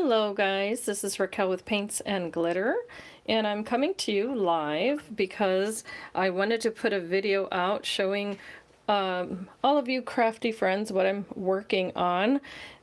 Hello guys, this is Raquel with Paints and Glitter, and I'm coming to you live because I wanted to put a video out showing all of you crafty friends what I'm working on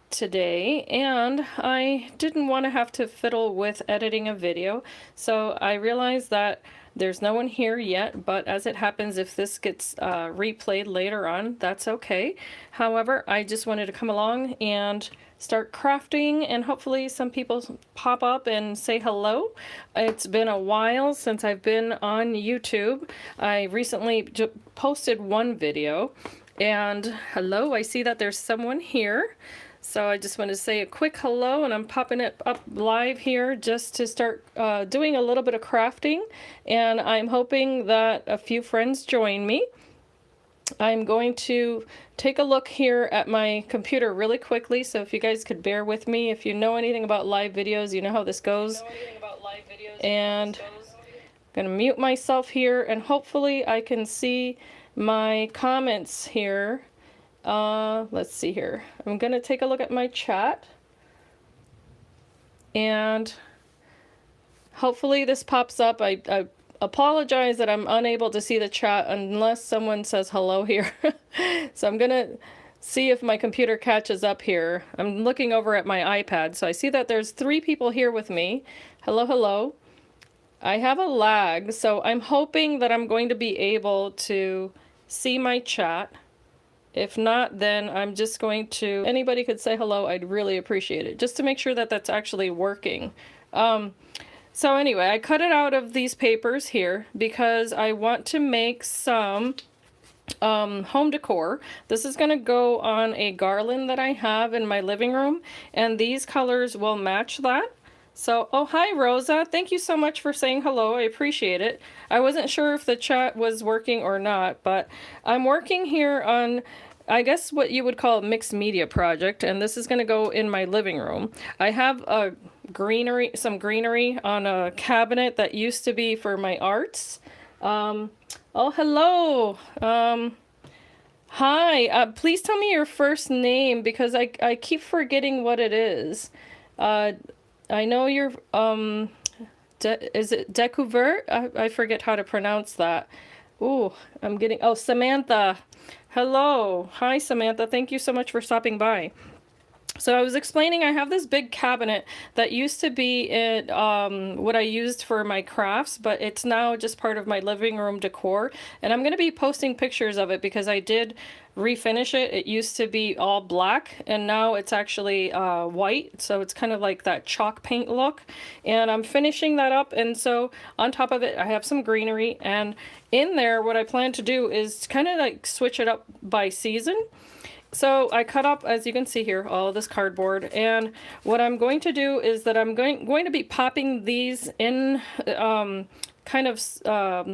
today, and I didn't want to have to fiddle with editing a video, so I realized that there's no one here yet, but as it happens, if this gets replayed later on, that's okay. However, I just wanted to come along and start crafting, and hopefully some people pop up and say hello. It's been a while since I've been on YouTube. I recently posted one video, and hello, I see that there's someone here. So I just want to say a quick hello, and I'm popping it up live here just to start doing a little bit of crafting, and I'm hoping that a few friends join me. I'm going to take a look here at my computer really quickly, so if you guys could bear with me. If you know anything about live videos, you know how this goes. And I'm going to mute myself here, and hopefully I can see my comments here. Let's see here. I'm going to take a look at my chat, and hopefully this pops up. I apologize that I'm unable to see the chat unless someone says hello here. So I'm gonna see if my computer catches up here. I'm looking over at my iPad, so I see that there's 3 people here with me. Hello, hello. I have a lag, so I'm hoping that I'm going to be able to see my chat. If not, then I'm just going to, anybody could say hello, I'd really appreciate it, just to make sure that that's actually working. So anyway, I cut it out of these papers here because I want to make some home decor. This is going to go on a garland that I have in my living room, and these colors will match that. So, oh, hi Rosa, thank you so much for saying hello, I appreciate it. I wasn't sure if the chat was working or not, but I'm working here on, I guess, what you would call a mixed media project, and this is going to go in my living room. I have a some greenery on a cabinet that used to be for my arts. Oh, hello. Hi, please tell me your first name because I keep forgetting what it is. I know you're, is it Découvert? I forget how to pronounce that. Ooh, I'm getting, oh, Samantha. Hello. Hi, Samantha. Thank you so much for stopping by. So I was explaining I have this big cabinet that used to be in what I used for my crafts, but it's now just part of my living room decor. And I'm going to be posting pictures of it because I did refinish it. It used to be all black, and now it's actually white. So it's kind of like that chalk paint look. And I'm finishing that up. And so on top of it, I have some greenery. And in there, what I plan to do is kind of like switch it up by season. So I cut up, as you can see here, all of this cardboard, and what I'm going to do is that I'm going to be popping these in kind of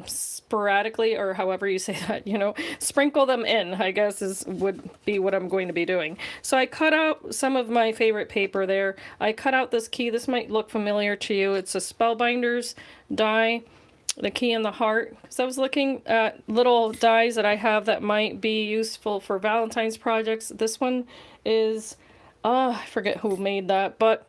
sporadically, or however you say that, you know, sprinkle them in, I guess would be what I'm going to be doing. So I cut out some of my favorite paper there. I cut out this key. This might look familiar to you. It's a Spellbinders die. The key in the heart. So I was looking at little dies that I have that might be useful for Valentine's projects. This one is, I forget who made that, but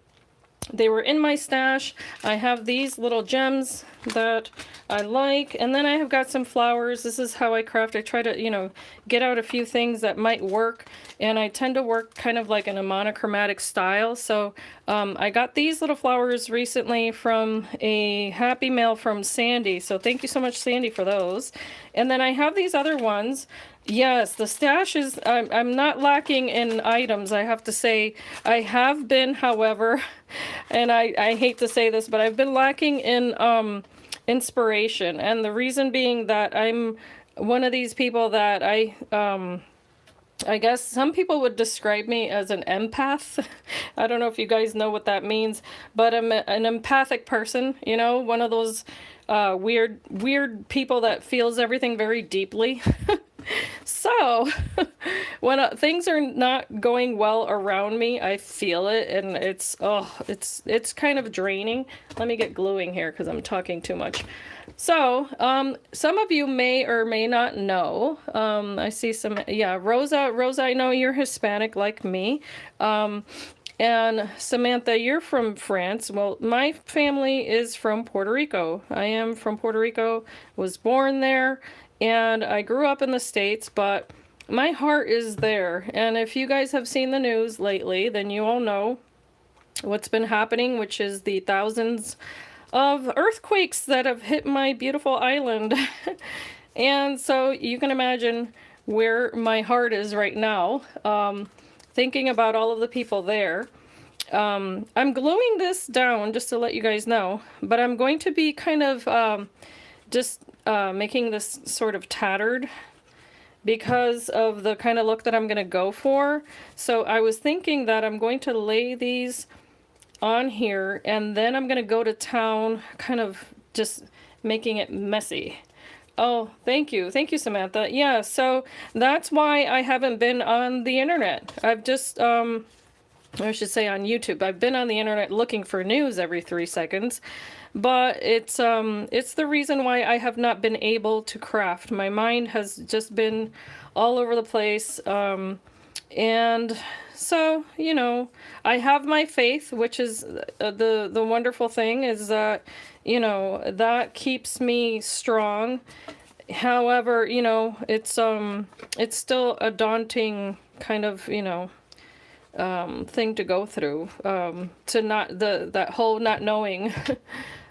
they were in my stash. I have these little gems that I like, and then I have got some flowers. This is how I craft. I try to, you know, get out a few things that might work, and I tend to work kind of like in a monochromatic style. So I got these little flowers recently from a happy mail from Sandy, so thank you so much, Sandy, for those. And then I have these other ones. Yes, the stash is, I'm not lacking in items, I have to say. I have been, however, and I hate to say this, but I've been lacking in inspiration. And the reason being that I'm one of these people that I guess some people would describe me as an empath. I don't know if you guys know what that means, but I'm an empathic person, you know, one of those weird people that feels everything very deeply. So when things are not going well around me, I feel it, and it's kind of draining. Let me get gluing here because I'm talking too much. So some of you may or may not know, I see some, yeah, Rosa, I know you're Hispanic like me. And Samantha, you're from France. Well, my family is from Puerto Rico. I am from Puerto Rico, was born there, and I grew up in the States, but my heart is there. And if you guys have seen the news lately, then you all know what's been happening, which is the thousands of earthquakes that have hit my beautiful island. And so you can imagine where my heart is right now, thinking about all of the people there. I'm gluing this down just to let you guys know, but I'm going to be kind of just making this sort of tattered because of the kind of look that I'm going to go for. So I was thinking that I'm going to lay these on here and then I'm going to go to town, kind of just making it messy. Oh, thank you. Thank you, Samantha. Yeah, so that's why I haven't been on the internet. I've just, I should say on YouTube. I've been on the internet looking for news every 3 seconds, but it's the reason why I have not been able to craft. My mind has just been all over the place, and so, you know, I have my faith, which is the wonderful thing is that, you know, that keeps me strong. However, you know, it's still a daunting kind of, you know, thing to go through, to not that whole not knowing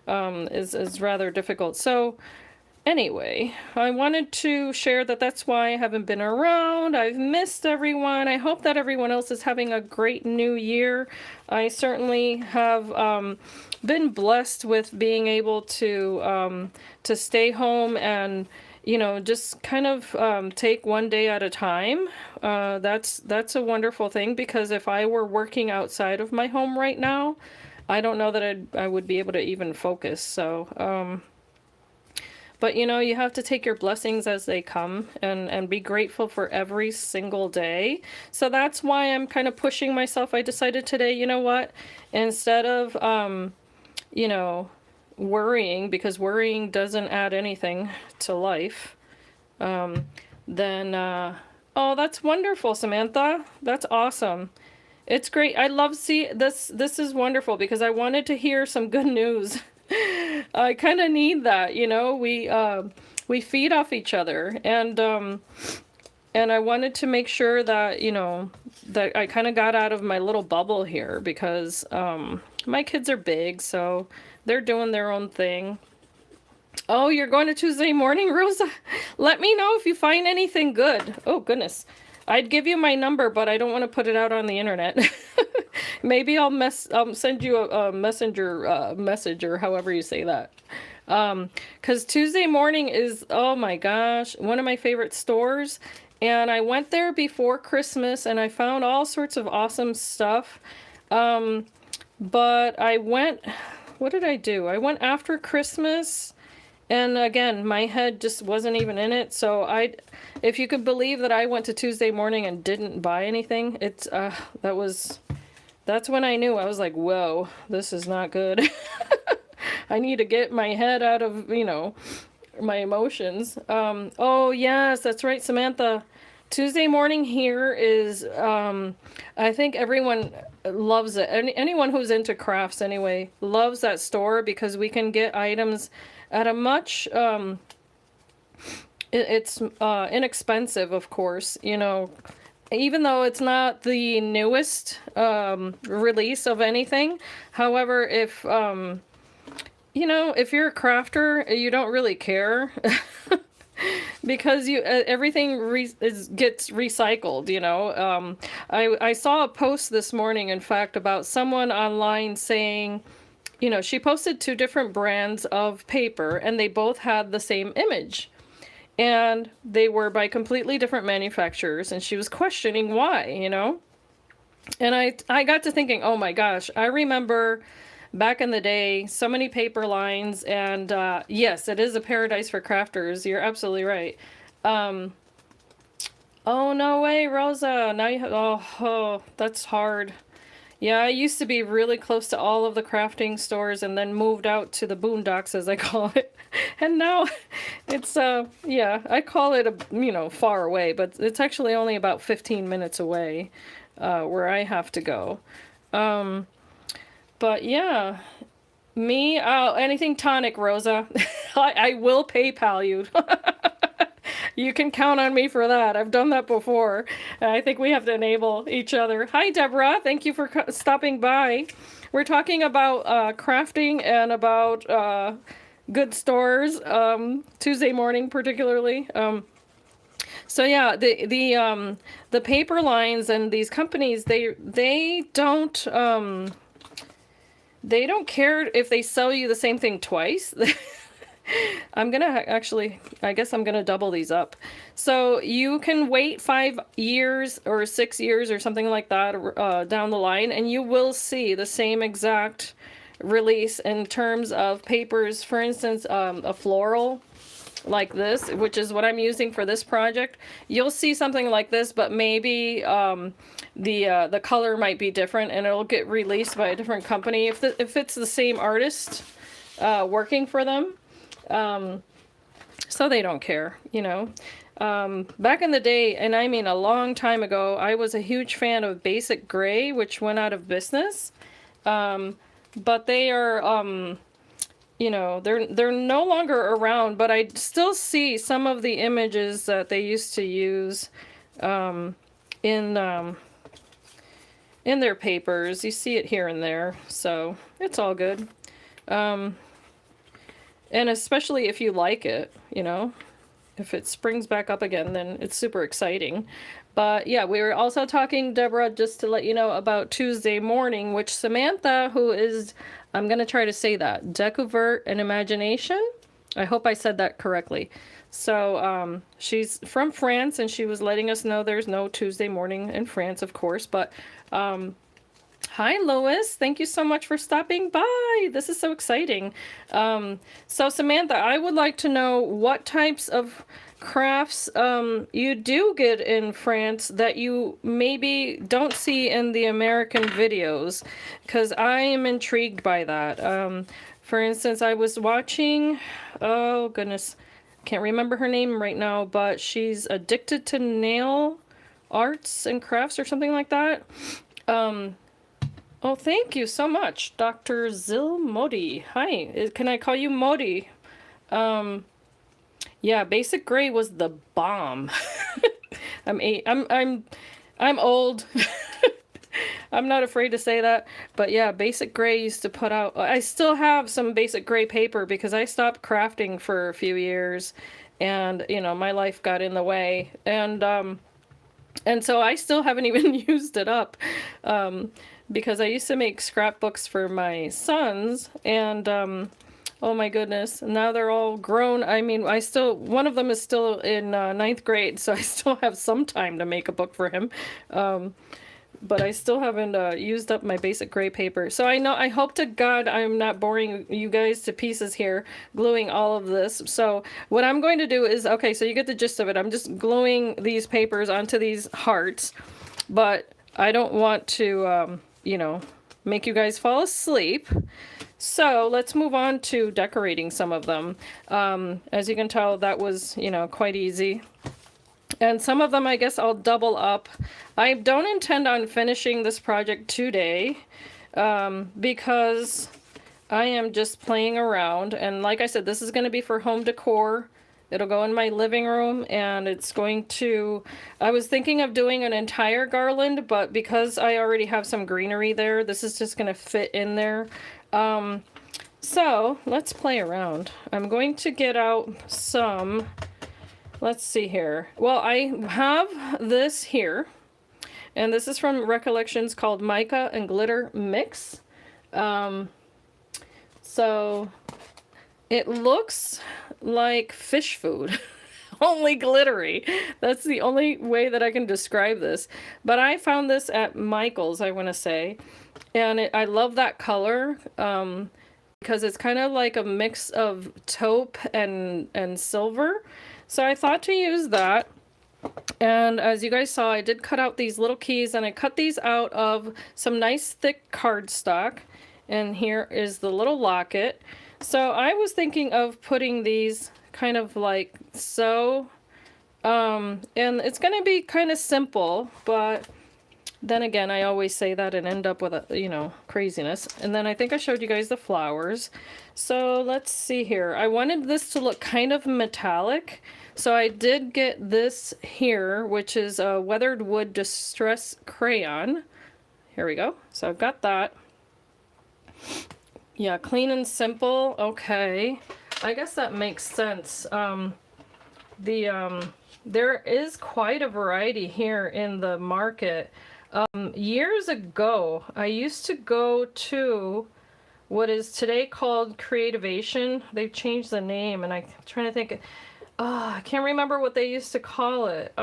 is rather difficult. So anyway, I wanted to share that that's why I haven't been around. I've missed everyone. I hope that everyone else is having a great new year. I certainly have been blessed with being able to stay home and, you know, just kind of take one day at a time. That's a wonderful thing, because if I were working outside of my home right now, I don't know that I would be able to even focus. So, but you know, you have to take your blessings as they come and be grateful for every single day. So that's why I'm kind of pushing myself. I decided today, you know what, instead of, you know, worrying, because worrying doesn't add anything to life, then, oh, that's wonderful, Samantha. That's awesome. It's great. I love this is wonderful, because I wanted to hear some good news. I kind of need that, you know. We feed off each other, and I wanted to make sure that, you know, that I kind of got out of my little bubble here, because my kids are big, so they're doing their own thing. Oh, you're going to Tuesday morning, Rosa? Let me know if you find anything good. Oh, goodness. I'd give you my number, but I don't want to put it out on the internet. Maybe I'll send you a messenger message, or however you say that. Because Tuesday morning is, oh my gosh, one of my favorite stores. And I went there before Christmas and I found all sorts of awesome stuff. But I went, what did I do? I went after Christmas. And again, my head just wasn't even in it. So if you could believe that I went to Tuesday morning and didn't buy anything, that's when I knew. I was like, whoa, this is not good. I need to get my head out of, you know, my emotions. Oh yes, that's right, Samantha. Tuesday morning here is, I think everyone loves it. Anyone who's into crafts anyway loves that store, because we can get items at a much, it's inexpensive, of course, you know, even though it's not the newest release of anything. However, if, you know, if you're a crafter, you don't really care. Because everything gets recycled, you know. I saw a post this morning, in fact, about someone online saying, you know, she posted 2 different brands of paper and they both had the same image. And they were by completely different manufacturers, and she was questioning why, you know. And I got to thinking, oh my gosh, I remember back in the day, so many paper lines, and yes, it is a paradise for crafters. You're absolutely right. Oh, no way, Rosa. Now you have, oh, that's hard. Yeah, I used to be really close to all of the crafting stores and then moved out to the boondocks, as I call it. And now it's, yeah, I call it, you know, far away, but it's actually only about 15 minutes away where I have to go. But yeah, me, anything Tonic, Rosa. I will PayPal you. You can count on me for that. I've done that before. I think we have to enable each other. Hi, Deborah. Thank you for stopping by. We're talking about crafting and about good stores, Tuesday morning particularly. So yeah, the paper lines and these companies, they don't care if they sell you the same thing twice. I'm gonna actually, I guess I'm gonna double these up. So you can wait 5 years or 6 years or something like that down the line, and you will see the same exact release in terms of papers. For instance, a floral like this, which is what I'm using for this project. You'll see something like this, but maybe the color might be different, and it'll get released by a different company if it's the same artist working for them. So they don't care, you know. Back in the day, and I mean a long time ago, I was a huge fan of Basic Gray, which went out of business. But they are, you know, they're no longer around, but I still see some of the images that they used to use in their papers. You see it here and there, so it's all good. And especially if you like it, you know, if it springs back up again, then it's super exciting. But yeah, we were also talking, Deborah, just to let you know about Tuesday morning, which Samantha, who is, I'm going to try to say that, Découverte and Imagination. I hope I said that correctly. So she's from France, and she was letting us know there's no Tuesday morning in France, of course. But hi, Lois. Thank you so much for stopping by. This is so exciting. So Samantha, I would like to know what types of crafts you do get in France that you maybe don't see in the American videos, because I am intrigued by that. For instance, I was watching, oh goodness, can't remember her name right now, but she's addicted to nail arts and crafts or something like that. Oh, thank you so much, Dr. Zil Modi. Hi, can I call you Modi? Yeah, Basic Gray was the bomb. I'm old. I'm not afraid to say that, but yeah, Basic Gray used to put out. I still have some Basic Gray paper because I stopped crafting for a few years, and you know, my life got in the way, and so I still haven't even used it up. Because I used to make scrapbooks for my sons, and oh my goodness, now they're all grown. I mean, one of them is still in 9th grade, so I still have some time to make a book for him. But I still haven't used up my Basic Gray paper. So I hope to God I'm not boring you guys to pieces here, gluing all of this. So what I'm going to do is, okay, so you get the gist of it. I'm just gluing these papers onto these hearts, but I don't want to, you know, make you guys fall asleep. So let's move on to decorating some of them. As you can tell, that was, you know, quite easy. And some of them, I guess I'll double up. I don't intend on finishing this project today because I am just playing around. And like I said, this is going to be for home decor. It'll go in my living room, and it's going to, I was thinking of doing an entire garland, but because I already have some greenery there, this is just going to fit in there. So let's play around. I'm going to get out some, let's see here. Well, I have this here, and this is from Recollections called Mica and Glitter Mix. So it looks like fish food, only glittery. That's the only way that I can describe this. But I found this at Michael's, I want to say, and I love that color because it's kind of like a mix of taupe and silver. So I thought to use that. And as you guys saw, I did cut out these little keys, and I cut these out of some nice thick cardstock. And here is the little locket. So I was thinking of putting these kind of like so, and it's going to be kind of simple, but Then again, I always say that and end up with a, you know, craziness. And then I think I showed you guys the flowers. So let's see here. I wanted this to look kind of metallic. So I did get this here, which is a Weathered Wood Distress Crayon. Here we go. So I've got that. Yeah, clean and simple. Okay. I guess that makes sense. There is quite a variety here in the market. Years ago, I used to go to what is today called Creativation. They've changed the name, and I'm trying to think. I can't remember what they used to call it.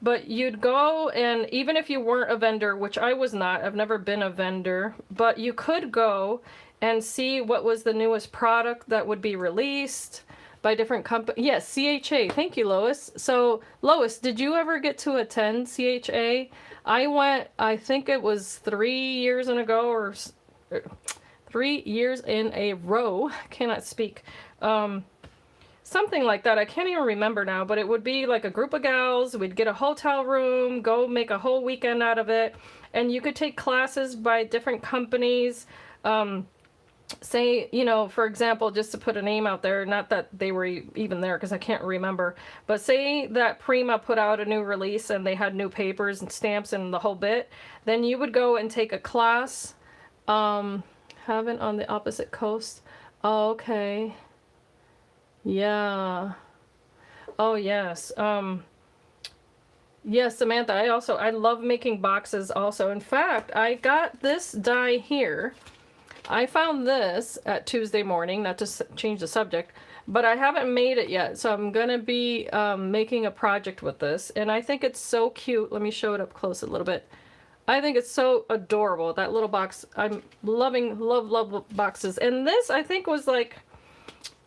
But you'd go, and even if you weren't a vendor, which I was not, I've never been a vendor, but you could go and see what was the newest product that would be released by different companies. Yes, CHA. Thank you, Lois. So, Lois, did you ever get to attend CHA? I went, I think it was 3 years in ago, or 3 years in a row. Cannot speak. Something like that. I can't even remember now, but it would be like a group of gals. We'd get a hotel room, go make a whole weekend out of it, and you could take classes by different companies. Say, you know, for example, just to put a name out there, not that they were even there because I can't remember, but say that Prima put out a new release and they had new papers and stamps and the whole bit, then you would go and take a class. Haven't on the opposite coast. Oh, okay. Yeah. Oh, yes. Yes, Samantha, I love making boxes also. In fact, I got this die here. I found this at Tuesday morning, not to change the subject, but I haven't made it yet. So I'm going to be making a project with this. And I think it's so cute. Let me show it up close a little bit. I think it's so adorable, that little box. I'm love boxes. And this, I think, was like,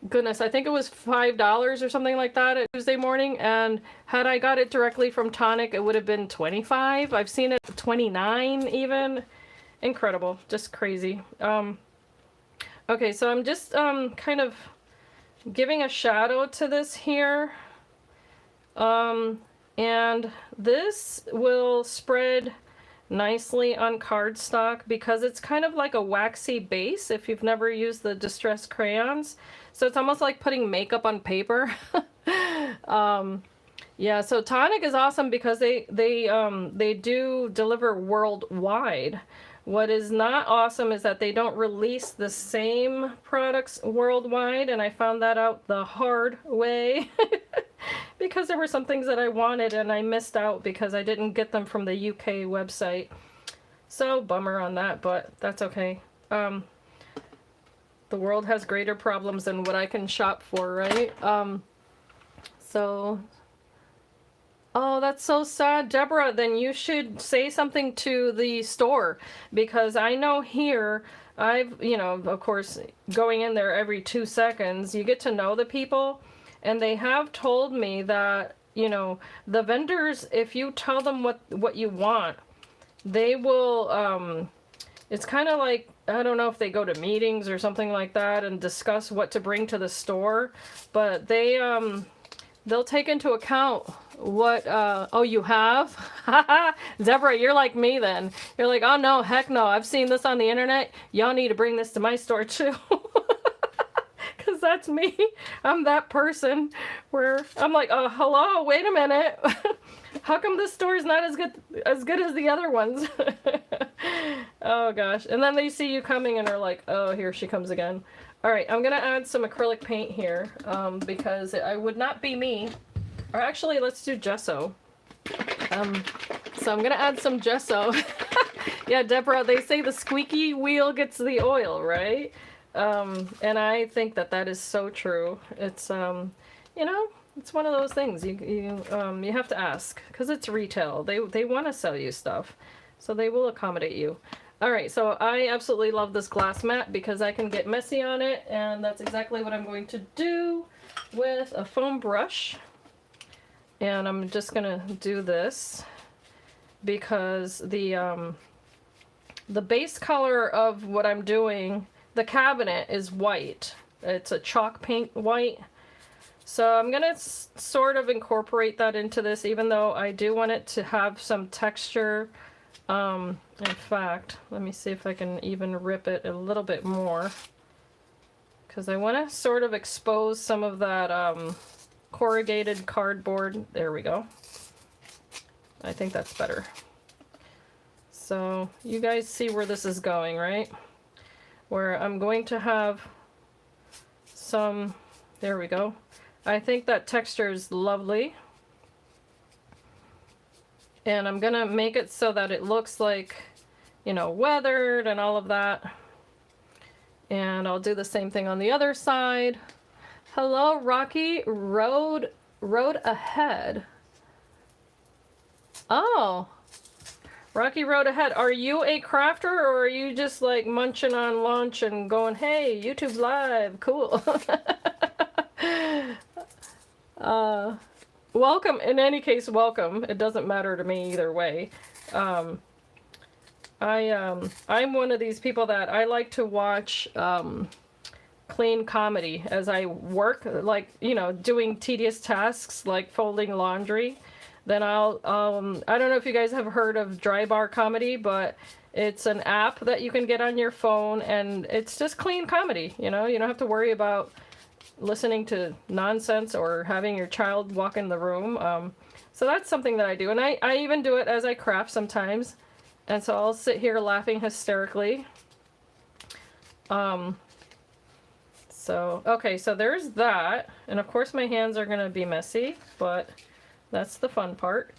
goodness, I think it was $5 or something like that at Tuesday morning. And had I got it directly from Tonic, it would have been $25. I've seen it $29 even. Incredible, just crazy. Okay, so I'm just kind of giving a shadow to this here. And this will spread nicely on cardstock because it's kind of like a waxy base if you've never used the Distress crayons. So it's almost like putting makeup on paper. Yeah, so Tonic is awesome because they do deliver worldwide. What is not awesome is that they don't release the same products worldwide, and I found that out the hard way because there were some things that I wanted and I missed out because I didn't get them from the UK website. So bummer on that, but that's okay. The world has greater problems than what I can shop for, right? Oh, that's so sad, Deborah. Then you should say something to the store because I know here, you know, of course, going in there every 2 seconds, you get to know the people, and they have told me that, you know, the vendors, if you tell them what you want, they will, it's kind of like, I don't know if they go to meetings or something like that and discuss what to bring to the store, but they'll take into account what, oh, you have? Deborah, you're like me then. You're like, oh no, heck no, I've seen this on the internet. Y'all need to bring this to my store too. Because that's me. I'm that person where I'm like, oh, hello, wait a minute. How come this store is not as good as the other ones? Oh gosh. And then they see you coming and are like, oh, here she comes again. All right, I'm gonna add some acrylic paint here because it would not be me. Or actually, let's do gesso. So I'm gonna add some gesso. Yeah, Deborah, they say the squeaky wheel gets the oil, right? And I think that is so true. It's you know, it's one of those things you have to ask because it's retail. They want to sell you stuff, so they will accommodate you. All right, so I absolutely love this glass mat because I can get messy on it, and that's exactly what I'm going to do with a foam brush. And I'm just gonna do this because the base color of what I'm doing, the cabinet, is white. It's a chalk paint white. So I'm gonna sort of incorporate that into this, even though I do want it to have some texture In fact, let me see if I can even rip it a little bit more, because I want to sort of expose some of that corrugated cardboard. There we go. I think that's better. So you guys see where this is going, right? Where I'm going to have some, there we go. I think that texture is lovely. And I'm gonna make it so that it looks like, you know, weathered and all of that. And I'll do the same thing on the other side. Hello, Rocky Road Ahead. Oh, Rocky Road Ahead. Are you a crafter, or are you just like munching on lunch and going, hey, YouTube Live, cool? Welcome. In any case, welcome. It doesn't matter to me either way. I'm one of these people that I like to watch clean comedy as I work, like, you know, doing tedious tasks like folding laundry. Then I'll I don't know if you guys have heard of Dry Bar Comedy, but it's an app that you can get on your phone, and it's just clean comedy. You know, you don't have to worry about listening to nonsense or having your child walk in the room. So that's something that I do, and I even do it as I craft sometimes. And so I'll sit here laughing hysterically. So, okay, so there's that. And of course my hands are going to be messy, but that's the fun part.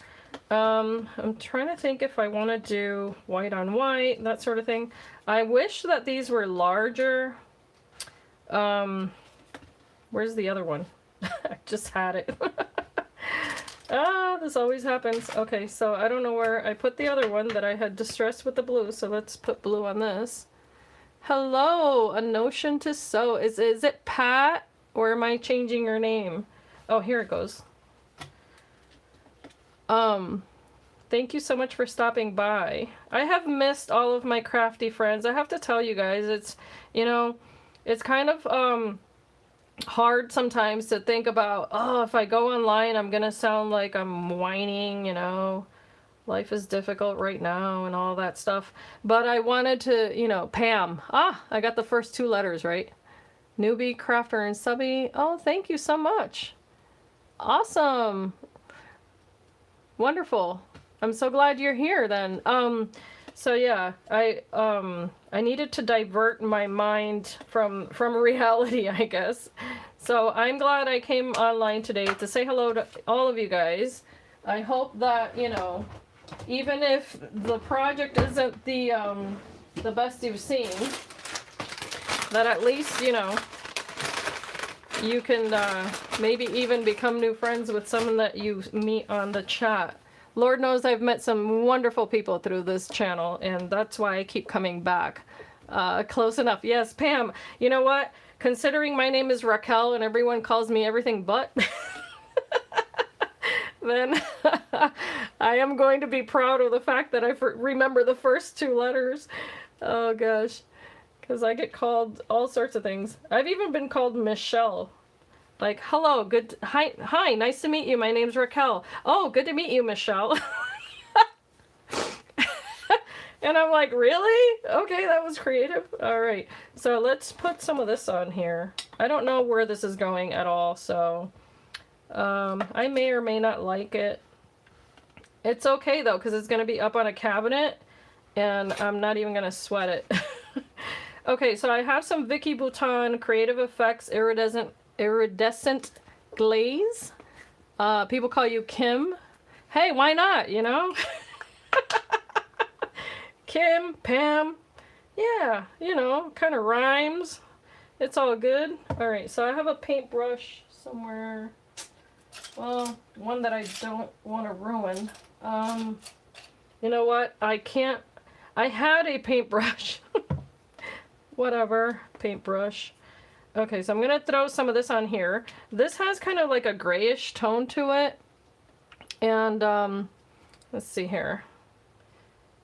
I'm trying to think if I want to do white on white, that sort of thing. I wish that these were larger. Where's the other one? I just had it. Ah, this always happens. Okay, so I don't know where I put the other one that I had distressed with the blue, so let's put blue on this. Hello, A Notion to Sew. Is it Pat, or am I changing your name? Oh, here it goes. Thank you so much for stopping by. I have missed all of my crafty friends. I have to tell you guys, it's, you know, it's kind of, hard sometimes to think about, oh, if I go online, I'm gonna sound like I'm whining, you know, life is difficult right now and all that stuff. But I wanted to, you know, Pam. Ah, I got the first two letters right. Newbie, crafter, and subby. Oh, thank you so much. Awesome. Wonderful. I'm so glad you're here then. So yeah, I needed to divert my mind from reality, I guess. So I'm glad I came online today to say hello to all of you guys. I hope that, you know, even if the project isn't the best you've seen, that at least, you know, you can maybe even become new friends with someone that you meet on the chat. Lord knows I've met some wonderful people through this channel, and that's why I keep coming back. Close enough. Yes, Pam. You know what? Considering my name is Raquel and everyone calls me everything but, then I am going to be proud of the fact that I remember the first two letters. Oh gosh. Because I get called all sorts of things. I've even been called Michelle. Like, hello, hi, nice to meet you. My name's Raquel. Oh, good to meet you, Michelle. And I'm like, really? Okay, that was creative. All right, so let's put some of this on here. I don't know where this is going at all, so I may or may not like it. It's okay though, because it's going to be up on a cabinet, and I'm not even going to sweat it. Okay, so I have some Vicky Bouton Creative Effects Iridescent Glaze. People call you Kim. Hey, why not, you know? Kim, Pam. Yeah, you know, kind of rhymes. It's all good. All right, so I have a paintbrush somewhere. Well, one that I don't want to ruin. You know what? I had a paintbrush. Whatever, paintbrush. Okay, so I'm going to throw some of this on here. This has kind of like a grayish tone to it. And let's see here.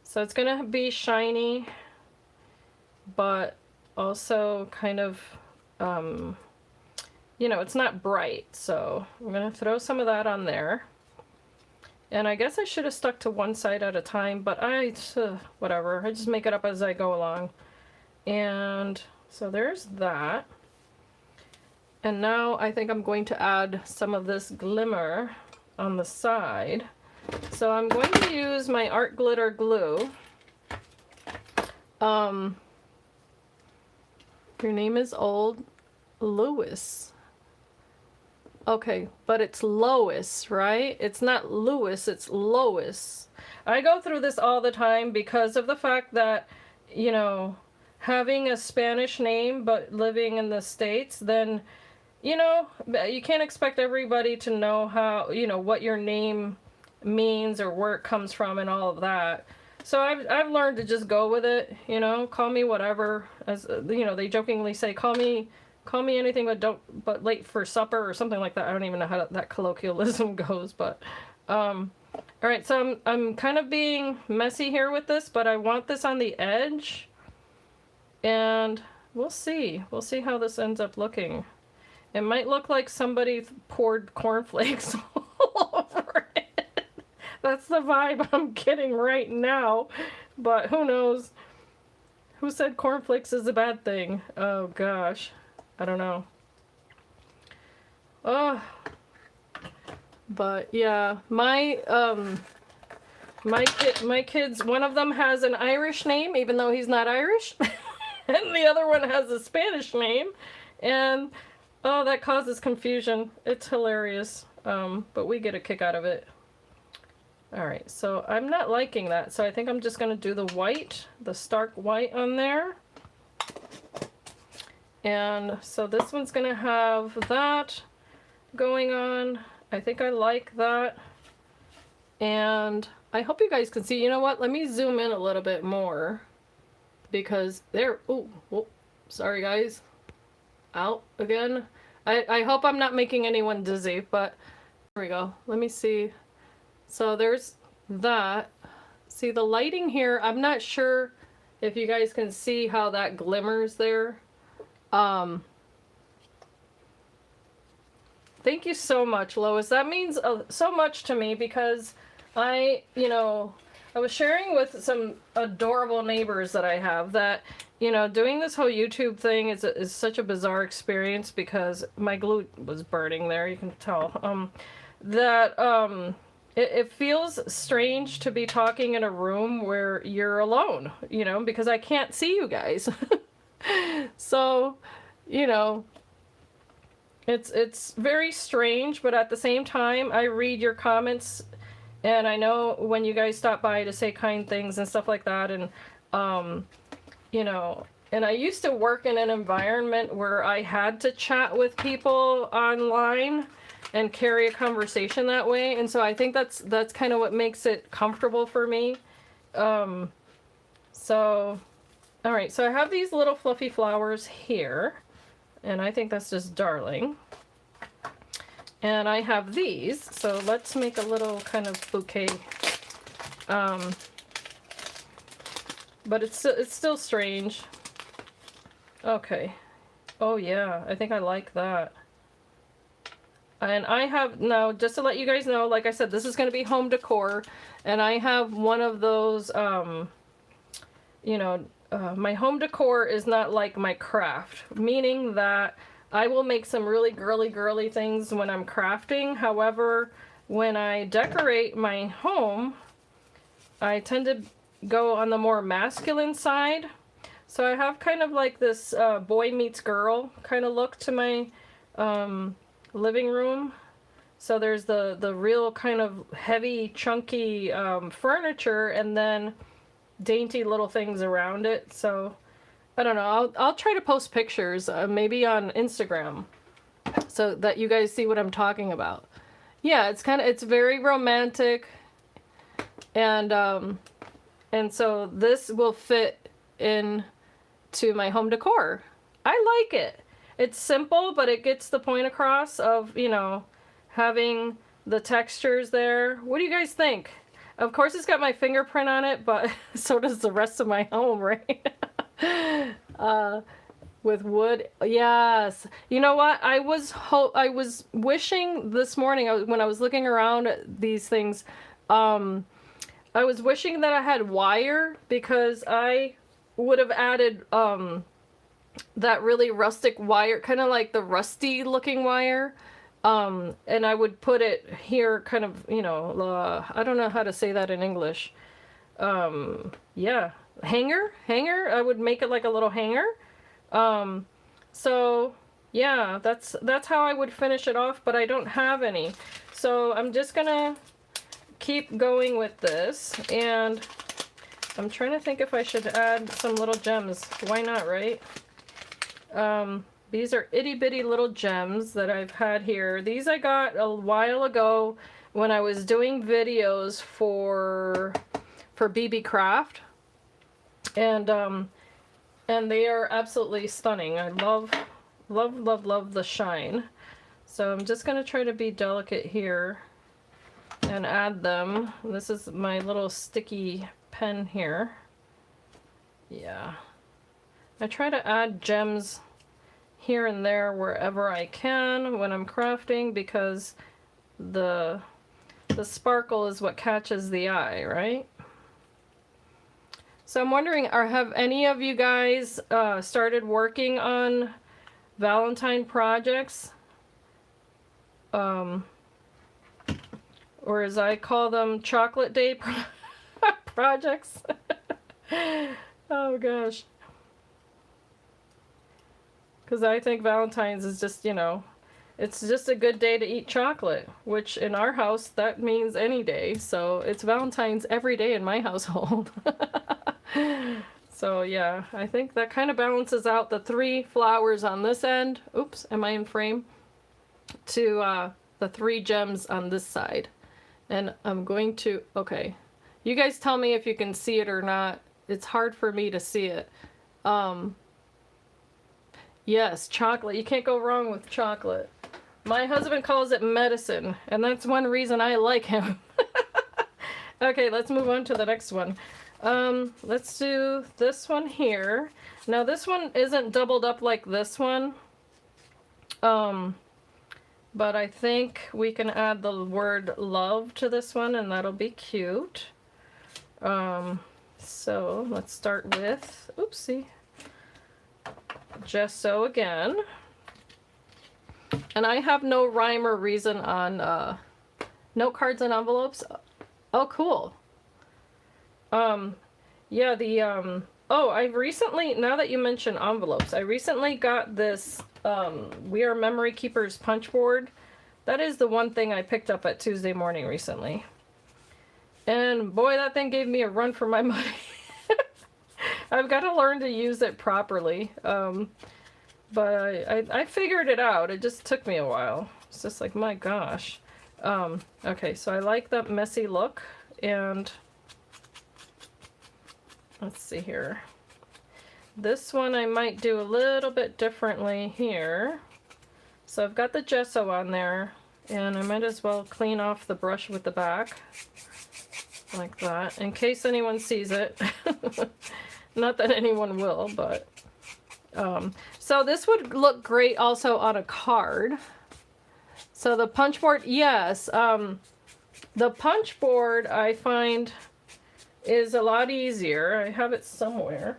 So it's going to be shiny, but also kind of, you know, it's not bright. So I'm going to throw some of that on there. And I guess I should have stuck to one side at a time, but whatever. I just make it up as I go along. And so there's that. And now I think I'm going to add some of this glimmer on the side. So I'm going to use my art glitter glue. Your name is old Lewis. Okay, but it's Lois, right? It's not Lewis, it's Lois. I go through this all the time because of the fact that, you know, having a Spanish name but living in the States, then, you know, you can't expect everybody to know how, you know, what your name means or where it comes from and all of that. So I've learned to just go with it, you know, call me whatever. As you know, they jokingly say, call me anything but late for supper or something like that. I don't even know how that colloquialism goes, but all right, so I'm kind of being messy here with this, but I want this on the edge, and we'll see how this ends up looking. It might look like somebody poured cornflakes all over it. That's the vibe I'm getting right now, but who knows? Who said cornflakes is a bad thing? Oh gosh, I don't know. Oh, but yeah, my kids, one of them has an Irish name, even though he's not Irish, and the other one has a Spanish name, and oh, that causes confusion. It's hilarious, but we get a kick out of it. Alright, so I'm not liking that, so I think I'm just going to do the white, the stark white on there. And so this one's going to have that going on. I think I like that. And I hope you guys can see. You know what? Let me zoom in a little bit more. Because there... Oh, sorry guys. Out again. I hope I'm not making anyone dizzy, but... There we go. Let me see... So there's that. See the lighting here, I'm not sure if you guys can see how that glimmers there. Thank you so much, Lois. That means so much to me because I was sharing with some adorable neighbors that I have that, you know, doing this whole YouTube thing is such a bizarre experience because my glue was burning there, you can tell. It feels strange to be talking in a room where you're alone, you know, because I can't see you guys. So, you know, it's very strange, but at the same time, I read your comments, and I know when you guys stop by to say kind things and stuff like that, and, you know, and I used to work in an environment where I had to chat with people online and carry a conversation that way, and so I think that's kind of what makes it comfortable for me. So alright, so I have these little fluffy flowers here, and I think that's just darling. And I have these, so let's make a little kind of bouquet. But it's still strange. Okay. Oh yeah, I think I like that. And I have, now, just to let you guys know, like I said, this is going to be home decor, and I have one of those, you know, my home decor is not like my craft, meaning that I will make some really girly things when I'm crafting. However, when I decorate my home, I tend to go on the more masculine side. So I have kind of like this boy meets girl kind of look to my living room. So there's the real kind of heavy, chunky furniture, and then dainty little things around it. So I don't know, I'll try to post pictures maybe on Instagram so that you guys see what I'm talking about. Yeah, it's very romantic, and so this will fit in to my home decor. I like it. It's simple, but it gets the point across of, you know, having the textures there. What do you guys think? Of course it's got my fingerprint on it, but so does the rest of my home, right? With wood, yes. You know what? I was wishing this morning when I was looking around at these things I was wishing that I had wire, because I would have added that really rustic wire, kind of like the rusty looking wire. And I would put it here, kind of, you know, I don't know how to say that in English. Yeah, hanger. I would make it like a little hanger. So yeah, that's how I would finish it off, but I don't have any. So I'm just gonna keep going with this, and I'm trying to think if I should add some little gems. Why not, right? These are itty bitty little gems that I've had here. These I got a while ago when I was doing videos for BB Craft, and they are absolutely stunning. I love the shine. So I'm just gonna try to be delicate here and add them. This is my little sticky pen here. Yeah, I try to add gems here and there wherever I can when I'm crafting, because the sparkle is what catches the eye, right? So I'm wondering, have any of you guys started working on Valentine projects? Or as I call them, chocolate day projects. Oh gosh. Because I think Valentine's is just, you know, it's just a good day to eat chocolate, which in our house, that means any day. So it's Valentine's every day in my household. So yeah, I think that kind of balances out the 3 flowers on this end. Oops, am I in frame? To the 3 gems on this side. And I'm going to, okay. You guys tell me if you can see it or not. It's hard for me to see it. Yes, chocolate. You can't go wrong with chocolate. My husband calls it medicine, and that's one reason I like him. Okay, let's move on to the next one. Let's do this one here. Now this one isn't doubled up like this one. But I think we can add the word love to this one, and that'll be cute. So let's start with, oopsie, gesso again. And I have no rhyme or reason on note cards and envelopes. Oh, cool. Yeah, the oh, I recently, now that you mention envelopes, I recently got this We Are Memory Keepers punch board. That is the one thing I picked up at Tuesday morning recently. And boy, that thing gave me a run for my money. I've got to learn to use it properly. But I figured it out. It just took me a while. It's just like, my gosh. Okay, so I like that messy look. And let's see here. This one I might do a little bit differently here. So I've got the gesso on there, and I might as well clean off the brush with the back. Like that, in case anyone sees it. Not that anyone will, but... so this would look great also on a card. So the punch board, yes. The punch board, I find, is a lot easier. I have it somewhere.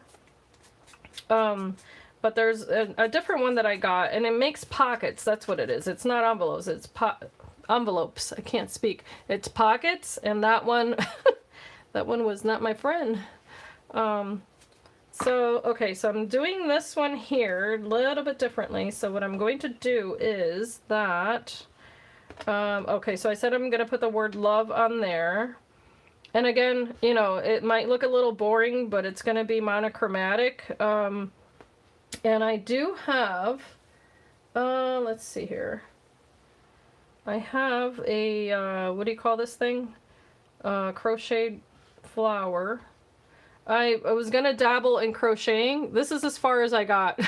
But there's a different one that I got, and it makes pockets. That's what it is. It's not envelopes. It's envelopes. I can't speak. It's pockets, and that one, that one was not my friend. So, okay, so I'm doing this one here a little bit differently. So what I'm going to do is that, okay, so I said I'm going to put the word love on there. And again, you know, it might look a little boring, but it's going to be monochromatic. And I do have, let's see here. I have a, what do you call this thing? Crochet flower. I was going to dabble in crocheting. This is as far as I got.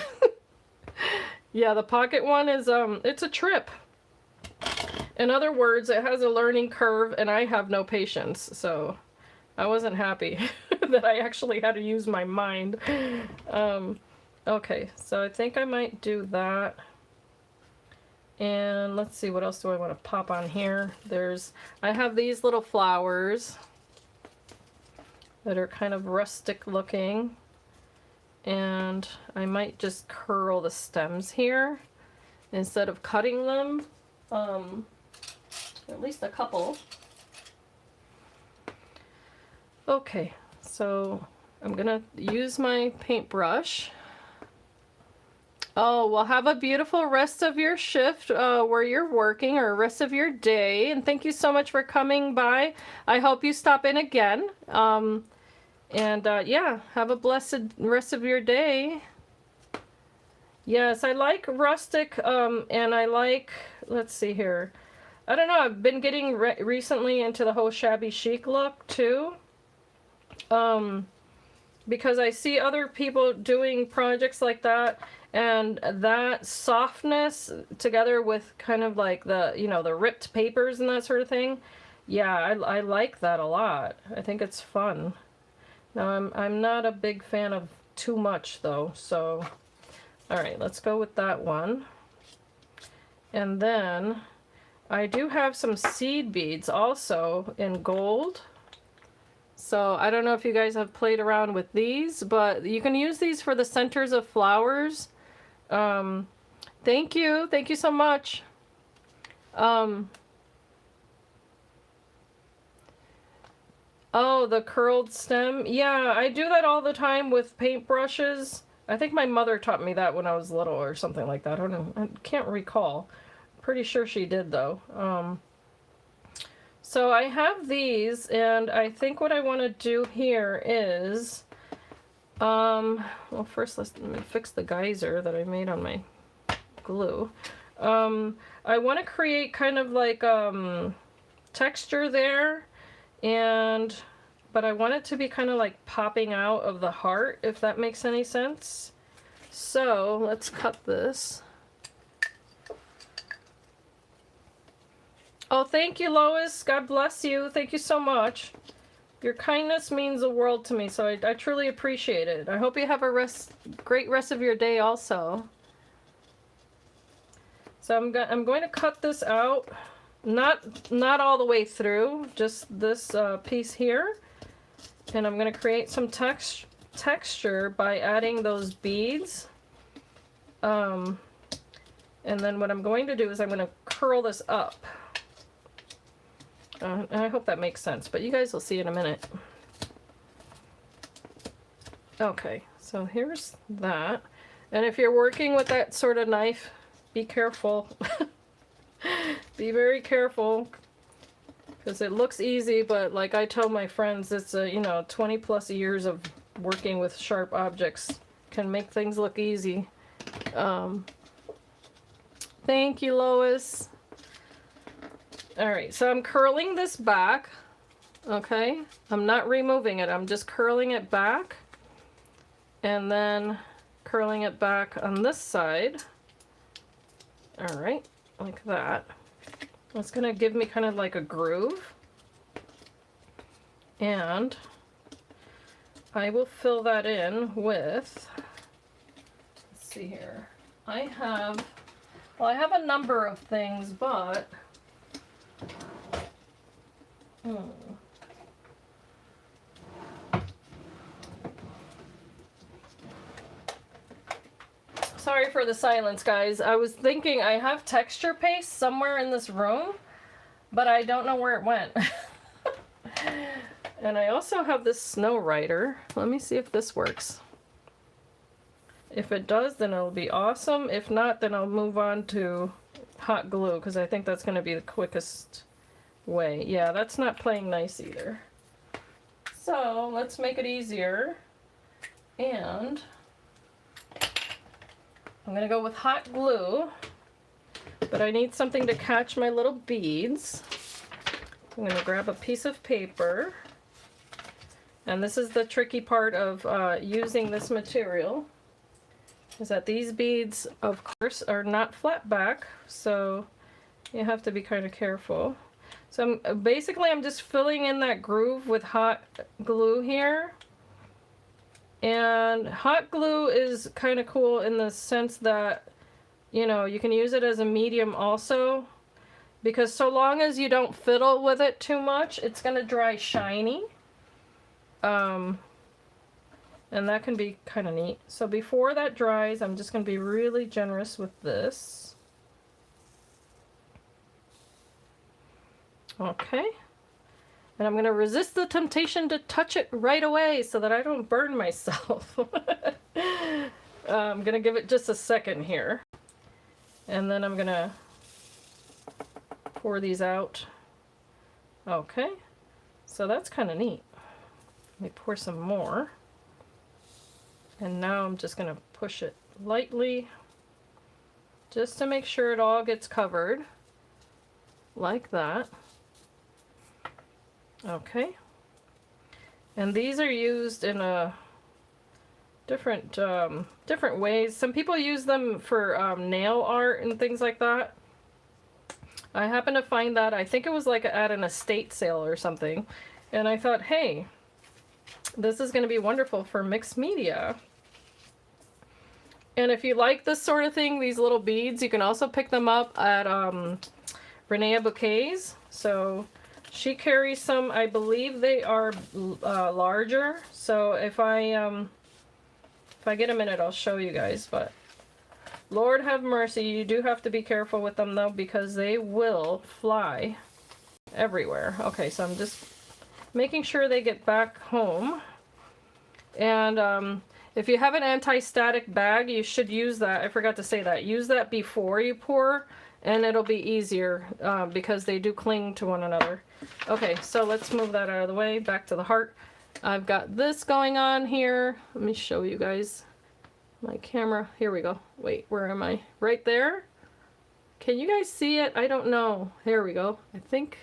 Yeah, the pocket one is, it's a trip. In other words, it has a learning curve, and I have no patience, so I wasn't happy that I actually had to use my mind. Okay, so I think I might do that. And let's see, what else do I want to pop on here? I have these little flowers that are kind of rustic looking. And I might just curl the stems here instead of cutting them. At least a couple. Okay, so I'm gonna use my paintbrush. Oh, well, have a beautiful rest of your shift where you're working, or rest of your day. And thank you so much for coming by. I hope you stop in again. Yeah, have a blessed rest of your day. Yes, I like rustic, and I like, let's see here. I don't know, I've been getting recently into the whole shabby chic look too. Because I see other people doing projects like that, and that softness together with kind of like the, you know, the ripped papers and that sort of thing. Yeah, I like that a lot. I think it's fun. Now I'm not a big fan of too much though, so all right, let's go with that one. And then I do have some seed beads also in gold. So I don't know if you guys have played around with these, but you can use these for the centers of flowers. Thank you so much. Oh, the curled stem. Yeah, I do that all the time with paintbrushes. I think my mother taught me that when I was little or something like that. I don't know. I can't recall. Pretty sure she did though. So I have these, and I think what I want to do here is, well, first let me fix the geyser that I made on my glue. I want to create kind of like texture there, but I want it to be kind of like popping out of the heart, if that makes any sense. So let's cut this. Oh, thank you, Lois. God bless you. Thank you so much. Your kindness means the world to me, so I truly appreciate it. I hope you have a great rest of your day also. So I'm going to cut this out. Not all the way through, just this piece here. And I'm going to create some texture by adding those beads. And then what I'm going to do is I'm going to curl this up. And I hope that makes sense, but you guys will see in a minute. Okay, so here's that. And if you're working with that sort of knife, be careful. Be very careful, because it looks easy, but like I tell my friends, it's a, you know, 20 plus years of working with sharp objects can make things look easy. Thank you, Lois. Alright, so I'm curling this back, okay? I'm not removing it, I'm just curling it back, and then curling it back on this side. Alright, like that. That's going to give me kind of like a groove. And I will fill that in with, let's see here, I have a number of things, but sorry for the silence, guys. I was thinking I have texture paste somewhere in this room, but I don't know where it went. And I also have this snow writer. Let me see if this works. If it does, then it'll be awesome. If not, then I'll move on to hot glue, because I think that's going to be the quickest way. Yeah, that's not playing nice either. So let's make it easier. And I'm going to go with hot glue, but I need something to catch my little beads. I'm going to grab a piece of paper, and this is the tricky part of using this material, is that these beads, of course, are not flat back, so you have to be kind of careful. So I'm just filling in that groove with hot glue here. And hot glue is kind of cool in the sense that you know, you can use it as a medium also, because so long as you don't fiddle with it too much, it's going to dry shiny. And that can be kind of neat. So before that dries, I'm just going to be really generous with this. Okay. And I'm going to resist the temptation to touch it right away so that I don't burn myself. I'm going to give it just a second here. And then I'm going to pour these out. Okay. So that's kind of neat. Let me pour some more. And now I'm just going to push it lightly just to make sure it all gets covered like that. Okay. And these are used in a different ways. Some people use them for nail art and things like that. I happened to find that, I think it was like at an estate sale or something, and I thought, hey, this is going to be wonderful for mixed media. And if you like this sort of thing, these little beads, you can also pick them up at Renea Bouquets. So she carries some, I believe they are larger. So if I get a minute, I'll show you guys. But Lord have mercy, you do have to be careful with them though, because they will fly everywhere. Okay, so I'm just making sure they get back home. And if you have an anti-static bag, you should use that. I forgot to say that. Use that before you pour, and it'll be easier because they do cling to one another. Okay, so let's move that out of the way. Back to the heart. I've got this going on here. Let me show you guys my camera. Here we go. Wait, where am I? Right there? Can you guys see it? I don't know. Here we go. I think.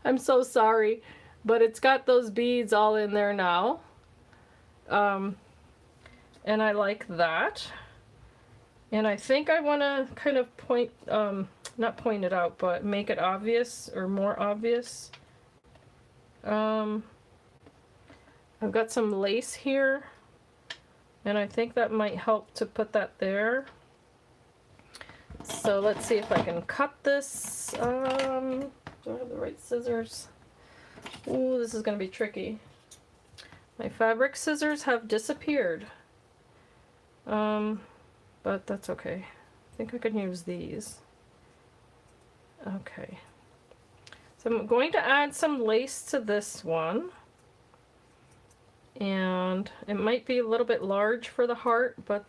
I'm so sorry, but it's got those beads all in there now. And I like that. And I think I want to kind of point, not point it out, but make it obvious or more obvious. I've got some lace here, and I think that might help to put that there. So let's see if I can cut this. Do I have the right scissors? Ooh, this is going to be tricky. My fabric scissors have disappeared. But that's okay. I think I can use these. Okay. So I'm going to add some lace to this one. And it might be a little bit large for the heart, but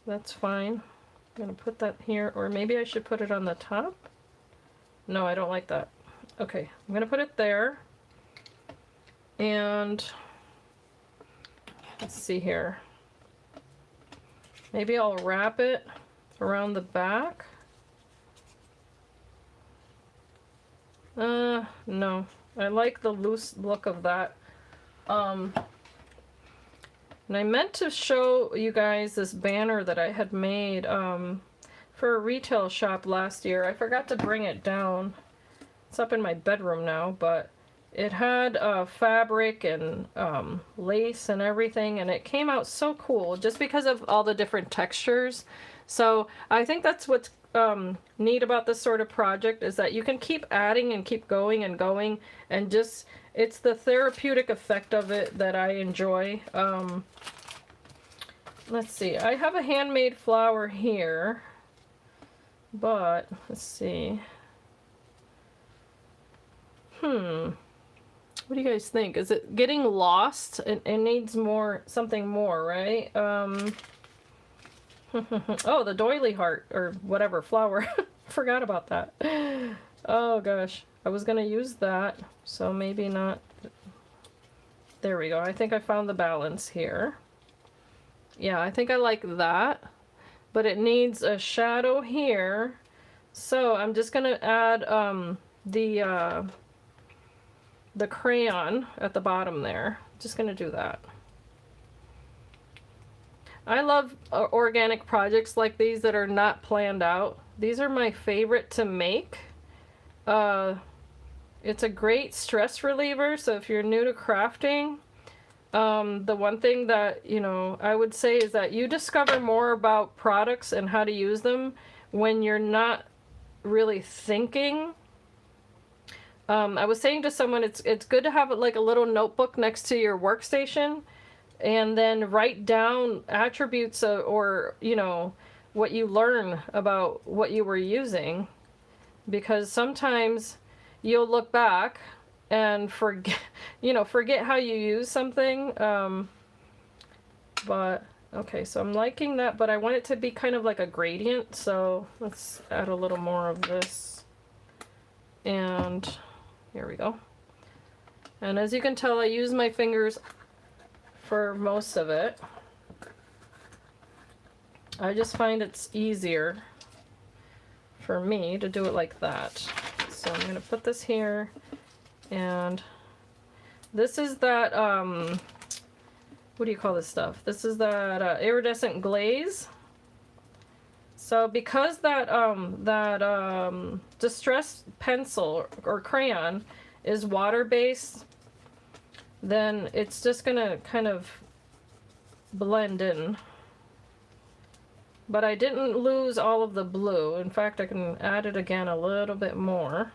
that's fine. I'm going to put that here, or maybe I should put it on the top. No, I don't like that. Okay, I'm going to put it there. And let's see here. Maybe I'll wrap it around the back. No. I like the loose look of that. And I meant to show you guys this banner that I had made for a retail shop last year. I forgot to bring it down. It's up in my bedroom now, but it had fabric and lace and everything, and it came out so cool just because of all the different textures. So I think that's what's neat about this sort of project, is that you can keep adding and keep going and going, and just, it's the therapeutic effect of it that I enjoy. Let's see, I have a handmade flower here, but let's see. What do you guys think? Is it getting lost? It needs more, something more, right? Oh, the doily heart, or whatever, flower. Forgot about that. Oh gosh, I was gonna use that, so maybe not. There we go. I think I found the balance here. Yeah, I think I like that, but it needs a shadow here. So I'm just gonna add the crayon at the bottom there. Just gonna do that. I love organic projects like these that are not planned out. These are my favorite to make. It's a great stress reliever, so if you're new to crafting, The one thing that, you know, I would say is that you discover more about products and how to use them when you're not really thinking. I was saying to someone, it's good to have like a little notebook next to your workstation, and then write down attributes or, you know, what you learn about what you were using, because sometimes you'll look back and forget, you know, forget how you use something. But okay, so I'm liking that, but I want it to be kind of like a gradient, so let's add a little more of this. And here we go. And as you can tell, I use my fingers for most of it. I just find it's easier for me to do it like that. So I'm going to put this here, and this is that, what do you call this stuff? This is that iridescent glaze. So because that distress pencil or crayon is water-based, then it's just gonna kind of blend in. But I didn't lose all of the blue. In fact, I can add it again a little bit more.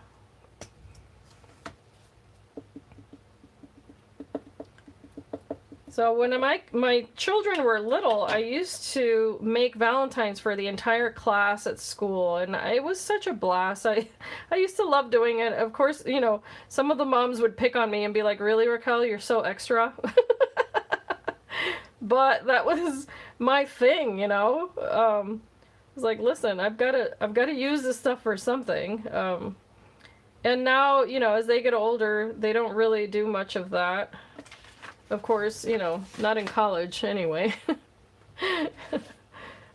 So when my children were little, I used to make Valentines for the entire class at school, and it was such a blast. I used to love doing it. Of course, you know, some of the moms would pick on me and be like, "Really, Raquel, you're so extra." But that was my thing, you know. I was like, "Listen, I've got to use this stuff for something." And now, you know, as they get older, they don't really do much of that. Of course, you know, not in college anyway.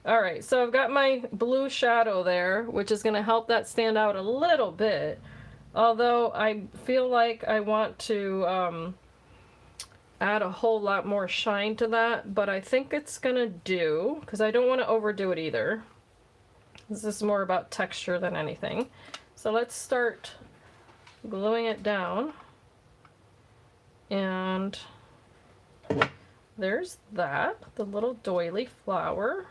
All right, so I've got my blue shadow there, which is going to help that stand out a little bit. Although I feel like I want to add a whole lot more shine to that, but I think it's going to do, because I don't want to overdo it either. This is more about texture than anything. So let's start gluing it down. And there's that, the little doily flower,